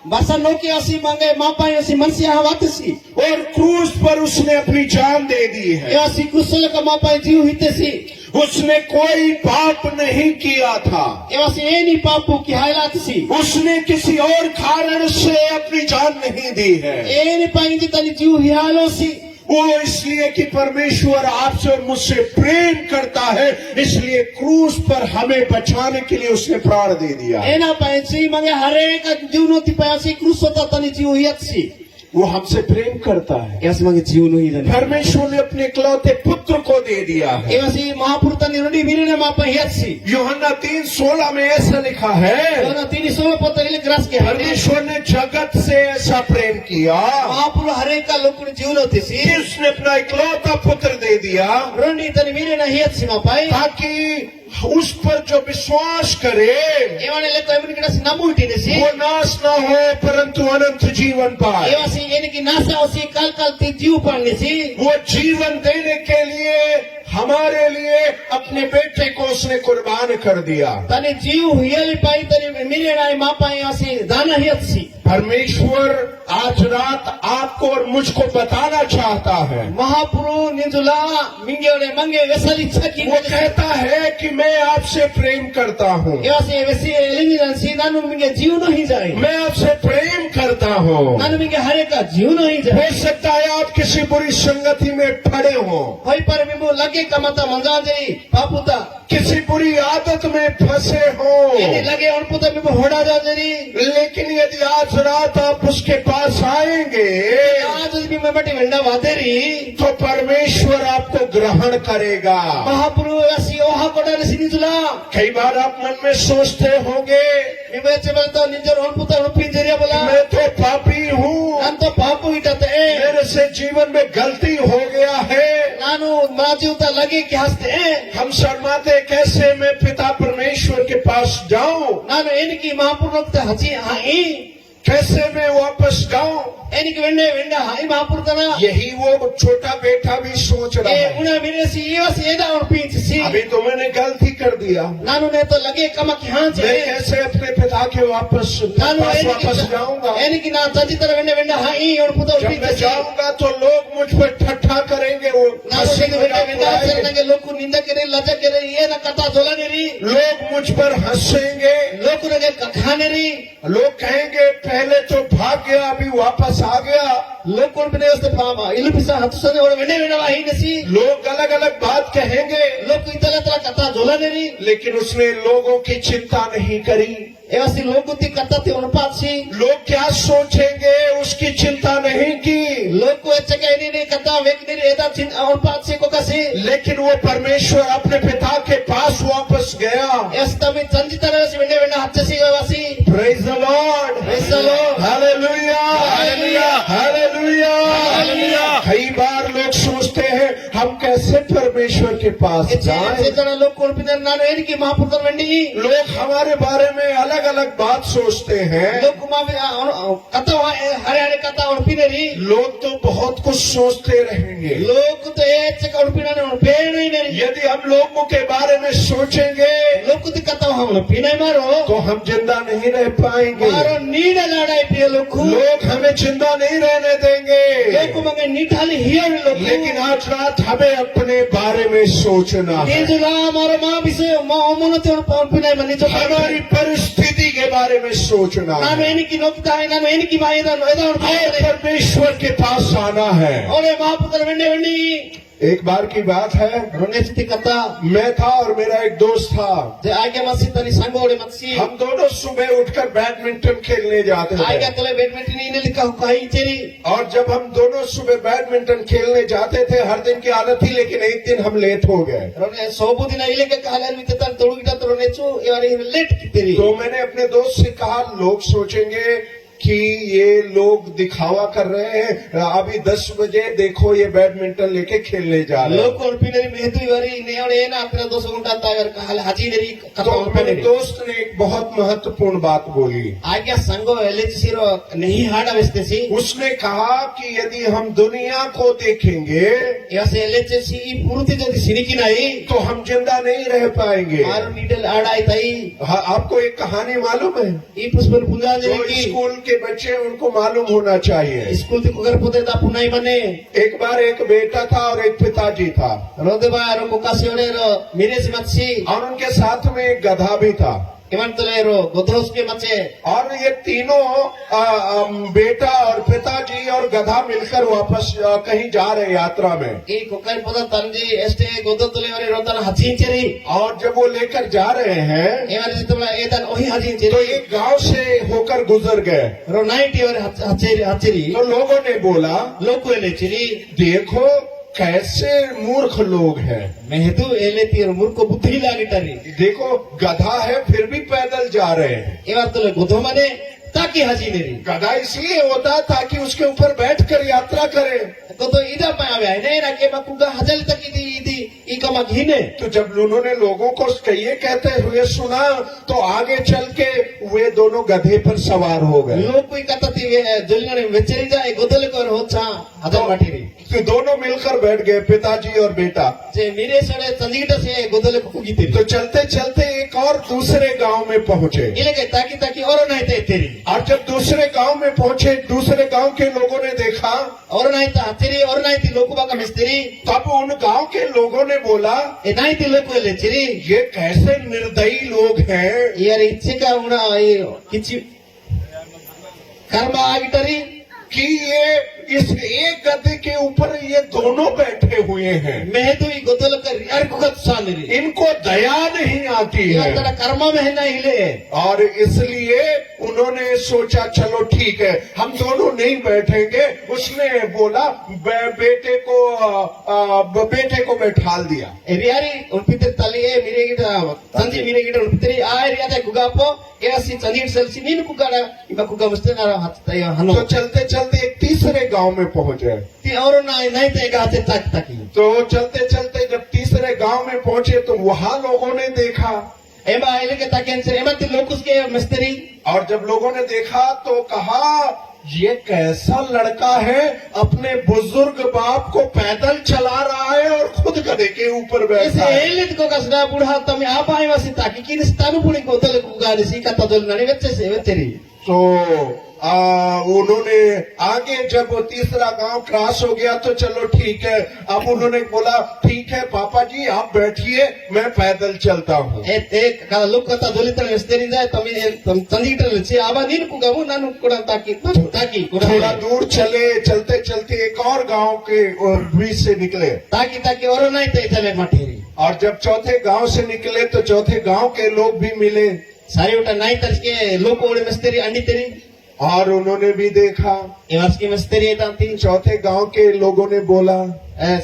भाषा लोग की ऐसी मांगे मापा ऐसी मन से वापसी और क्रूस पर उसने अपनी जान दे दी है। ऐसी कुशल का मापा जीव हिते सी उसने कोई पाप नहीं किया था। ऐसी ये नहीं पापू की हालात सी उसने किसी और कारण से अपनी जान नहीं दी है। ये नहीं पाएंगे तनी जीव हियालो सी वो इसलिए कि परमेश्वर आपसे और मुझसे प्रेम करता है, इसलिए क्रूस पर हमें बचाने के लिए उसने प्राण दे दिया। एना पाएंगे मांगे हरेक जीव नोती पाएंगे क्रूस होता तनी जीव हियत सी वो हमसे प्रेम करता है। ऐसे मांगे जीव नहीं जाने परमेश्वर ने अपने इकलौते पुत्र को दे दिया है। ऐसी महापुरुष तनी रोटी मिली ने मापा हियत सी यूहन्ना 3:16 में ऐसा लिखा है दोनों तीन 16 पत्र लिख ग्रास के परमेश्वर ने जगत से ऐसा प्रेम किया महापुरुष हरेक का लोग जीव नोती सी कि उसने अपना इकलौता पुत्र दे दिया रोटी तनी मिली ना हियत सी मापाई ताकि उस पर जो विश्वास करे एवाने ले तो एमन किड़ा नमूटी ने सी वो नाश न हो परंतु अनंत जीवन पाए। एवासी यानी कि नासा उसी काल काल ती जीव पाने सी वो जीवन देने के लिए हमारे लिए अपने बेटे को उसने कुर्बान कर दिया। तने जीव हियली पाई तने मिले ना मा पाई ऐसी दाना हियत सी परमेश्वर आज रात आपको और मुझको बताना चाहता है। महापुरु निजुला मिंगे मंगे वैसली छकी वो कहता है कि मैं आपसे प्रेम करता हूँ। ऐसे वैसे एलिंगन सी नानु मिंगे जीव नहीं जाए मैं आपसे प्रेम करता हूँ। नानु मिंगे हरे का जीव नहीं जाए। हो सकता है आप किसी बुरी संगति में पड़े हो, होई पर मिमो लगे कमाता मंजा जाई पापुता किसी बुरी आदत में फंसे हो, ये लगे और पुता मिमो होड़ा जा जरी लेकिन यदि आज रात आप उसके पास आएंगे आज भी मैं बटी वंडा वादेरी तो परमेश्वर आपको ग्रहण करेगा। महापुरु ऐसी ओहा कोडा ने निजुला कई बार आप मन में सोचते होंगे मिमो चबल तो निजर और पुता रुपी जरिया बोला मैं तो पापी हूँ, नान तो पापु इटाते मेरे से जीवन में गलती हो गया है। नानु माजीवता लगे कि हंसते हम शर्माते कैसे मैं पिता परमेश्वर के पास जाऊं। नानु इनकी महापुरुष हंसी हाँ कैसे मैं वापस जाऊं? Enik wende wenda hai mahapurtana. यही वो छोटा बेटा भी सोच रहा है। Una miresi iwasi eda orpinsi. अभी तो मैंने गलती कर दिया, Nanu ne to lage kama ki haan मैं che. कैसे अपने पिता के पास वापस जाऊंगा? Enik na tanji tara wende wenda hai orputa जब मैं orpinsi. जाऊंगा तो लोग मुझ पर ठट्ठा करेंगे, वो Nanu हंसी wende wenda मजाक wenda उड़ाएंगे। asarnage loku ninda kere laja kere ye na kata zola neri. लोग मुझ पर हंसेंगे, Loku nage kakhane ri. लोग कहेंगे पहले तो भाग गया अभी वापस आ गया। Loku orpine uste fama. Ilu pisa hatusane ora wende wenda wahi nesi. लोग अलग अलग बात कहेंगे, Loku itala tara kata zola neri. लेकिन उसने लोगों की चिंता नहीं करी। Ewasi loku ti kata ti orpatsi. लोग क्या सोचेंगे उसकी चिंता नहीं की, Loku echaka ini ni kata vek neri eda chin orpatsi ko kasi. लेकिन वो परमेश्वर अपने पिता के पास वापस गया। Ewasi tami tanji tara wasi wende wenda hatchasi ewasi. Praise the Lord, Praise the Lord. Hallelujah, Hallelujah. Hallelujah, Hallelujah. कई बार लोग सोचते हैं हम कैसे परमेश्वर के पास जाएं। Echana loku orpine nanu eniki mahapurtana wendi. लोग हमारे बारे में अलग अलग बात सोचते हैं। Loku ma kata hare hare kata orpine ri. लोग तो बहुत कुछ सोचते रहेंगे। Loku to echaka orpine ne orpine neri. यदि हम लोगों के बारे में सोचेंगे Loku ti kata ham orpine maro. तो हम जिंदा नहीं रह पाएंगे। Maro nida ladai piye loku. लोग हमें जिंदा नहीं रहने देंगे। Loku mange nithali hiya loku. लेकिन आज रात हमें अपने बारे में सोचना है, Kenjula maro ma bise ma omonate orpine mani jo हमारी परिस्थिति के बारे में सोचना nanu है। eniki nokta hai nanu eniki ma eda और orpine. परमेश्वर के पास आना है। Ore mahapurtana wende wendi. एक बार की बात है, Ronesti kata. मैं था और मेरा एक दोस्त था। Je aige masi tani sango ore matsi. हम दोनों सुबह उठकर बैडमिंटन खेलने जाते Aige थे। tole badminton ine likha hukai cheri. और जब हम दोनों सुबह बैडमिंटन खेलने जाते थे, हर दिन की आदत थी, लेकिन एक दिन हम लेट हो गए। Rone sobu dina ile ke kahalan mitetan todu kita torone chu ewari late kiteri. तो मैंने अपने दोस्त से कहा लोग सोचेंगे कि ये लोग दिखावा कर रहे हैं, अभी 10 बजे देखो ये बैडमिंटन लेके खेलने जा रहे हैं। Loko orpineri mehetu iwari ne ore ena apna dosa gunta ta agar kahal haji neri kata तो मेरे orpineri. दोस्त ने एक बहुत महत्वपूर्ण बात बोली। Aige sango elech siro nahi hada vestesi. उसने कहा कि यदि हम दुनिया को देखेंगे Ewase elech si puruti jodi siniki nai. तो हम जिंदा नहीं रह पाएंगे। Maru nidel adai tai. हाँ, आपको एक कहानी मालूम है? I puspon punja जो neri ki. स्कूल के बच्चे हैं, उनको मालूम होना चाहिए। School ti kugar pote ta punai mane. एक बार एक बेटा था और एक पिताजी था, Rode ba ro kokasi ore ro miresi matsi. और उनके साथ में एक गधा भी था। Eman tole ro godhos ke mache. और ये तीनों बेटा और पिताजी और गधा मिलकर वापस कहीं जा रहे यात्रा में। I kokari poda tanji este godho tole ore ro tan haji cheri. और जब वो लेकर जा रहे हैं Eman si tola edan ohi haji तो cheri. एक गांव से होकर गुजर गए। Ro 90 ore hacheri. तो लोगों ने बोला Loko ele cheri. देखो कैसे मूर्ख लोग हैं, Mehetu ele ti ro murko buddhi lagitari. देखो गधा है फिर भी पैदल जा रहे हैं। Eman tole godho mane taki haji neri. गधा इसलिए होता ताकि उसके ऊपर बैठकर यात्रा करे। Godho ida pa ave ne na ke makuga hajal taki di I kama ghine. तो जब उन्होंने लोगों को ये कहते हुए सुना तो आगे चल के वे दोनों गधे पर सवार हो गए। Lok koi kata ti jolina vecheri ja godho le kor hocha hajal matiri. तो दोनों मिलकर बैठ गए, पिताजी और बेटा। Je mire sare tandita se godho le kugitiri. तो चलते चलते एक और दूसरे गांव में पहुंचे। Ile ke taki oro nahi te teri. और जब दूसरे गांव में पहुंचे, दूसरे गांव के लोगों ने देखा, Oro nahi ta hateri oro nahi ti loku baka misteri. तब उन गांव के लोगों ने बोला E nahi ti loku ele cheri. ये कैसे निर्दयी लोग हैं, Iar ichhe ka una kichi karma agitari. कि ये इस एक गधे के ऊपर ये दोनों बैठे हुए हैं, Mehetu I godho le kar yar kugat saneri. इनको दया नहीं आती Iar है। tara karma mehna hile. और इसलिए उन्होंने सोचा चलो ठीक है हम दोनों नहीं बैठेंगे। उसने बोला बेटे को बैठाल दिया। Eriari ulpiter tali mire kita tanji mire kita ulpiteri area ta kugapo si tanji selsi nin kugara iba kuga muste na hat ta तो hano चलते चलते एक तीसरे गांव में पहुंचे। ti oro nahi te gate tak taki तो चलते चलते जब तीसरे गांव में पहुंचे तो वहां लोगों ने देखा Ema ele ke taken se ema ti lokus ke misteri. और जब लोगों ने देखा तो कहा ये कैसा लड़का है, अपने बुजुर्ग बाप को पैदल चला रहा है और खुद गधे के ऊपर Ese बैठा है। elit ko kasna budha tami apa ai wasi taki kini stanu puni ko tole ku gari si kata dol nani vecche se vetteri. तो उन्होंने आगे जब वो तीसरा गांव क्रॉस हो गया तो चलो ठीक है, अब उन्होंने बोला ठीक है पापा जी आप बैठिए मैं पैदल चलता हूँ। Ek kala luk kata doli tale misteri jai tami tandi tale se aba nin ku gamu nanu kudan taki taki थोड़ा kudan दूर चले, चलते चलते एक और गांव के बीच से निकले taki taki oro nai te tale materi. और जब चौथे गांव से निकले तो चौथे गांव के लोग भी मिले Sari uta nai tarske loko ore misteri andi teri. और उन्होंने भी देखा। Emas ki misteri etanti. चौथे गांव के लोगों ने बोला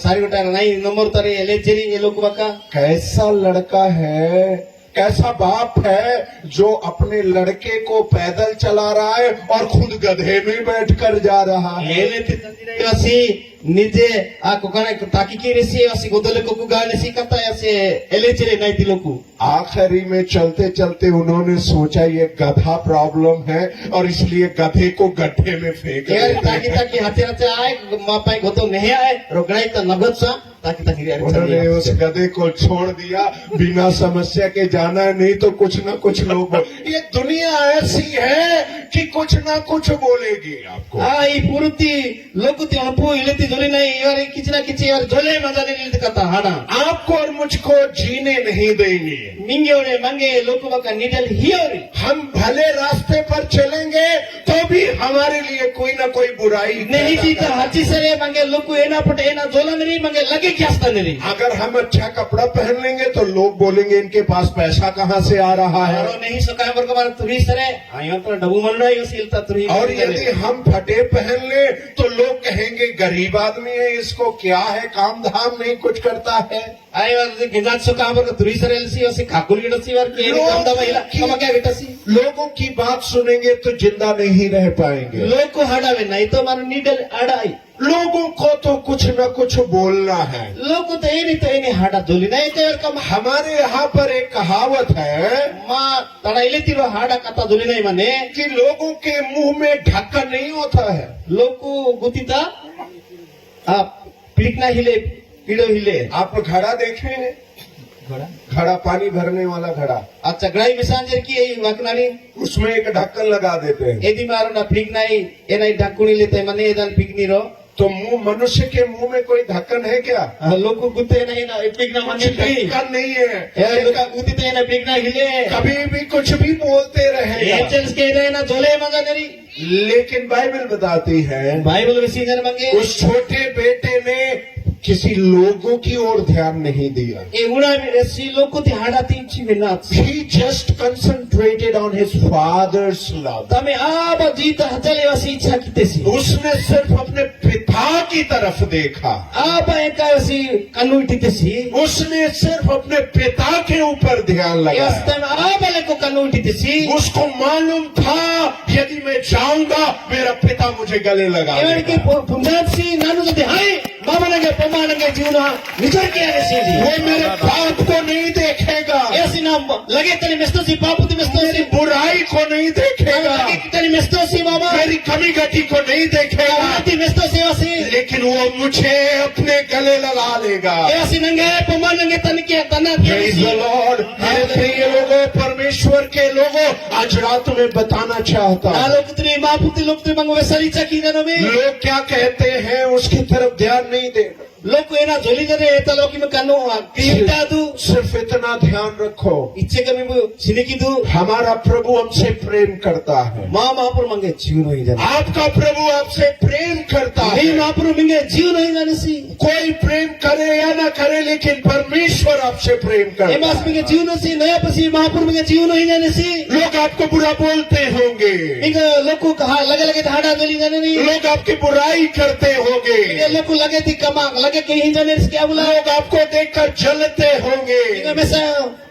Sari uta nai nomor tare ele cheri ye loku baka. कैसा लड़का है, कैसा बाप है जो अपने लड़के को पैदल चला रहा है और खुद गधे में बैठकर जा रहा है। Ele te tandi wasi nije a kokana taki ki resi wasi godole ko ku gane si kata ya se ele cheri nai ti loku. आखिरी में चलते चलते उन्होंने सोचा ये गधा प्रॉब्लम है और इसलिए गधे को गड्ढे में फेंक Egar देते taki हैं। taki hati hati ay ma pai goto nehe ay rognai ta nagot sa taki taki ri उन्होंने उस गधे को छोड़ दिया बिना समस्या के, जाना है नहीं तो कुछ ना कुछ लोग ये दुनिया ऐसी है कि कुछ ना कुछ बोलेगी आपको। ai puruti lokuti onpu ileti doli nai egar kichna kichi egar jole mazani ileti kata hana. आपको और मुझको जीने नहीं देंगे। Minge ore mange loku baka nidal hiori. हम भले रास्ते पर चलेंगे तो भी हमारे लिए कोई ना कोई बुराई Nehi पैदा jita करेगा। hachi sare mange loku ena put ena jola neri mange lage kyasta neri. अगर हम अच्छा कपड़ा पहन लेंगे तो लोग बोलेंगे इनके पास पैसा कहाँ से आ रहा है। Aro nehi sokai berko mar turi sare ayo to dabu manrai usilta turi. और यदि हम फटे पहन ले तो लोग कहेंगे गरीब आदमी है, इसको क्या है काम धाम नहीं कुछ करता है। ayo gizat sokai berko turi sare elsi osi khakul gidasi war ke ni kamda mahila kama kya gitasi. लोगों की बात सुनेंगे तो जिंदा नहीं रह पाएंगे। Loku hadave nai to manu nidal adai. लोगों को तो कुछ न कुछ बोलना है। Loku to eni hada doli nai te kam हमारे यहाँ पर एक कहावत है ma tada ileti ro hada kata doli nai mane कि लोगों के मुंह में ढक्कन नहीं होता है। loku gutita a pikna hile pido hile. आप घड़ा देखे हैं? घड़ा पानी भरने वाला घड़ा, Acha grai misanjer ki ei waknani उसमें एक ढक्कन लगा देते हैं। edi maru na piknai enai dakuni lete mane edan pikni ro. तो मुंह मनुष्य के मुंह में कोई ढक्कन है क्या? Loku gute nai na pikna mane nahi. ढक्कन नहीं है। E loka gutita ena pikna hile. कभी भी कुछ भी बोलते रहेगा। Angels ke ena na jole maga neri. लेकिन बाइबल बताती है Bible visinjar mange. उस छोटे बेटे ने किसी लोगों की ओर ध्यान नहीं दिया। E una resi loku ti hada ti chi vinat. He just concentrated on his father's love. Tame aba jita hachale wasi ichha kitesi. उसने सिर्फ अपने पिता की तरफ देखा। Aba eka wasi kanu ititesi. उसने सिर्फ अपने पिता के ऊपर ध्यान लगाया। Yastam aba leko kanu ititesi. उसको मालूम था यदि मैं जाऊंगा मेरा पिता मुझे गले लगा Evariki देगा। punjabsi nanu jodi hai mama nange poma nange jivna nijar ke resi ji. वो मेरे बाप को नहीं देखेगा, Esi na lage tani mestosi paputi mestosi. बुराई को नहीं देखेगा, Lage tani mestosi mama. मेरी कमी घटी को नहीं देखेगा, Ati mestosi wasi. लेकिन वो मुझे अपने गले लगा लेगा। Esi nange poma nange tani ke tana Praise the tiasi. Lord। मेरे प्रिय लोगों, परमेश्वर के लोगों, आज रात में बताना चाहता हूं, Alokutri maputi lokutri mangu vesali chaki na me. लोग क्या कहते हैं उसकी तरफ ध्यान नहीं देना। Loku ena joli jare eta loki me kanu kiyita du. सिर्फ इतना ध्यान रखो, Ichhe kami mu siniki du. हमारा प्रभु हमसे प्रेम करता है। Ma mahapur mange jivan hoyi jane. आपका प्रभु आपसे प्रेम करता Ei है। mahapur mange jivan hoyi jane si. कोई प्रेम करे या ना करे लेकिन परमेश्वर आपसे प्रेम करता Emas है। mange jivan si naya pasi mahapur mange jivan hoyi jane si. लोग आपको बुरा बोलते होंगे, Inga loku kaha lage lage hada doli jane ni. लोग आपकी बुराई करते होंगे, Inga loku lage ti kama lage kahin jane ris kya bula. लोग आपको देखकर जलते होंगे, Inga mesa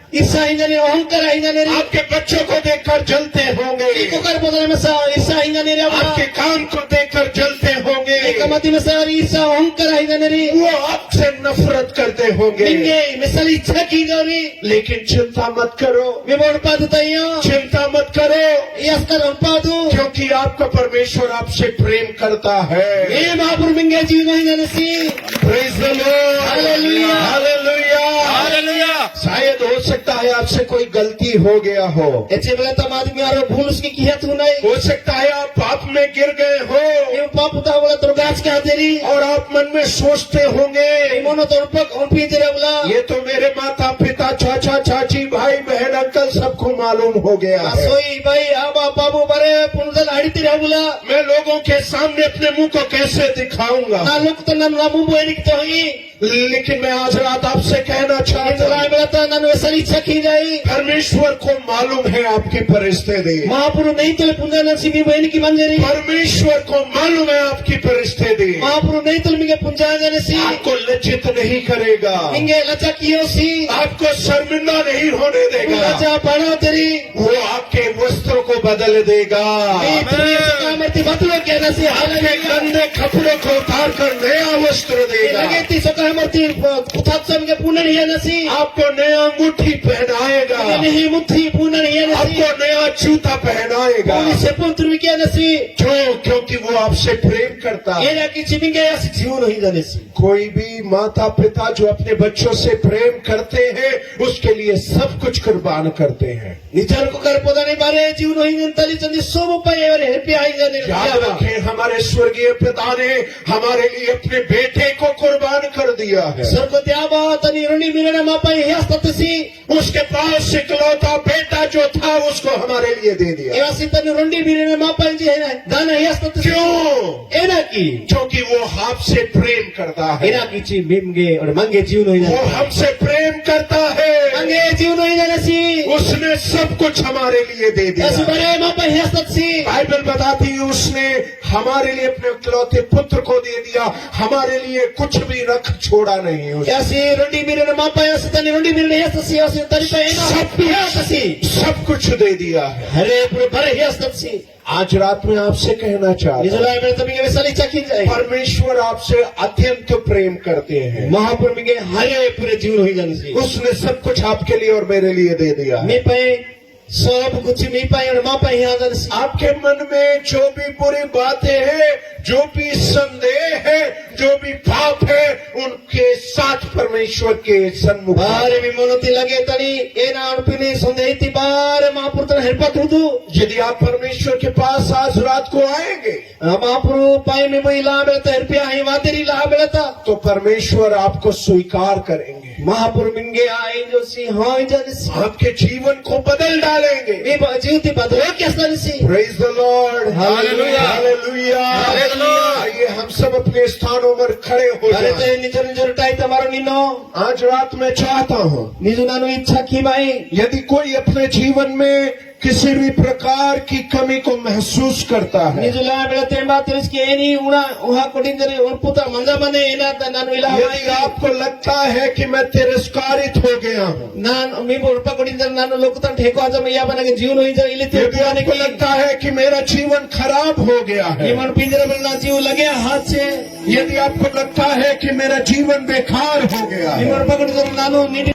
Isa hinga ni ohangkara hinga ni ri. आपके बच्चों को देखकर जलते होंगे, Ikukar podana masa isa hinga ni ri आपके abla. काम को देखकर जलते होंगे, Ikamati masa isa ohangkara hinga ni ri. वो आपसे नफरत करते होंगे। Ninge misal ichha ki jori. लेकिन चिंता मत करो, Mibon padu tayo. चिंता मत करो, Iaskar padu. क्योंकि आपका परमेश्वर आपसे प्रेम करता है। E mahapur minge jiwa hinga ni si. Praise the Lord, Hallelujah. Hallelujah। Hallelujah शायद हो सकता है आपसे कोई गलती हो गया हो, Eche bela tam आदमी आरो भूल उसकी किया तू नहीं. हो सकता है आप पाप में गिर गए हो ये पाप उठा बोला तो गाछ का तेरी. और आप मन में सोचते होंगे, Mono torpak on pi तेरे बोला. ये तो मेरे माता पिता चाचा चाची भाई बहन अंकल सबको मालूम हो गया है। Asoi bai aba babu bare punzal hadi तेरे बोला. मैं लोगों के सामने अपने मुंह को कैसे दिखाऊंगा, Na luk to nan namu bo erik to hi. लेकिन मैं आज रात आपसे कहना चाहता Indra हूँ, bela to nan vesali chaki jai. परमेश्वर को मालूम है आपकी परिस्थिति, Mahapuru nahi tole punzal nan simi bo erik manjeri. परमेश्वर को मालूम है आपकी परिस्थिति, Mahapuru nahi tole minge punjal jane si. आपको लज्जित नहीं करेगा, Minge lacha kiyo si. आपको शर्मिंदा नहीं होने देगा, Lacha pano teri. वो आपके वस्त्रों को बदल देगा, Ei tumi sakamati batlo kya na si आपके halagi. गंदे कपड़ों को उतार कर नया वस्त्र देगा, Lageti sakamati uthatsam ke punan hiya na si. आपको नया अंगूठी पहनाएगा, Nahi muthi punan hiya na si. आपको नया जूता पहनाएगा, Puni sepon turmi kya na si. क्योंकि वो आपसे प्रेम करता है। Era ki chiminge asi jiu no hinda si. कोई भी माता पिता जो अपने बच्चों से प्रेम करते हैं उसके लिए सब कुछ कुर्बान करते हैं। Nijar ko kar poda ne bare jiu no hinda tali chandi sobo pa evare happy hinda ne. याद रखें, हमारे स्वर्गीय पिता ने हमारे लिए अपने बेटे को कुर्बान कर दिया है। Sar ko tyaba tani roni mirana ma pa hiya statsi. उसके पास इकलौता बेटा जो था उसको हमारे लिए दे दिया। Ewa si tani roni mirana ma pa ji hai na. Dana hiya statsi. क्यों? Era ki. क्योंकि वो आपसे प्रेम करता है, Era ki chi mimge or mange jiu no वो hinda. हमसे प्रेम करता है, Mange jiu no hinda si. उसने सब कुछ हमारे लिए दे दिया। Asi bare ma pa hiya statsi. Bible बताती है उसने हमारे लिए अपने इकलौते पुत्र को दे दिया, हमारे लिए कुछ भी रख छोड़ा नहीं उसने। Asi roni mirana ma pa asi tani roni mirana hiya statsi asi tani pa ena. Hiya statsi. सब कुछ दे दिया है। Hare pura bare hiya statsi. आज रात में आपसे कहना चाहता हूं, Nizulai mere taminge vesali chaki jai. परमेश्वर आपसे अत्यंत प्रेम करते हैं। महापुर मिगे हरे पूरे जीवन हो जाने से उसने सब कुछ आपके लिए और मेरे लिए दे दिया है। मी पे सब कुछ मी पाए और माँ पाए यहाँ जाने से आपके मन में जो भी बुरी बातें हैं, जो भी संदेह है, जो भी पाप है, उनके साथ परमेश्वर के सन्मुख बारे में मनोती लगे तनी ए ना अनपिनी संदेहिती बारे महापुर तर हेल्पत हुदु यदि आप परमेश्वर के पास आज रात को आएंगे महापुर पाए में वही लाभ रहता है रुपया ही वातेरी लाभ रहता तो परमेश्वर आपको स्वीकार करेंगे, महापुर मिंगे आए जो सी हाँ जाने से आपके जीवन को बदल डालेंगे। मी जीवती बदलो क्या जाने से praise the Lord, hallelujah. Hallelujah. Hallelujah. आइए हम सब अपने स्थानों पर खड़े हो अरे जाएं। ते निजर निजर टाई तमारो निनो आज रात में चाहता हूँ निजु नानु इच्छा की माई यदि कोई अपने जीवन में किसी भी प्रकार की कमी को महसूस करता है, निजुला बेला तेंबा तेरिस्की एनी उना उहा कोटिंदरे उनपुता मंजा मने एना नानु इला यदि आपको लगता है कि मैं तिरस्कारित हो गया हूँ, नान मी बोलपा कोटिंदरे नानु लोकतन ठेको आजा मैं या बना के जीवन होई जा इले ते यदि आपको लगता है कि मेरा जीवन खराब हो गया है, मन पिंजरे बना जीव लगे हाथ से यदि आपको लगता है कि मेरा जीवन बेकार हो गया है, निमन पकड़ नानु नीति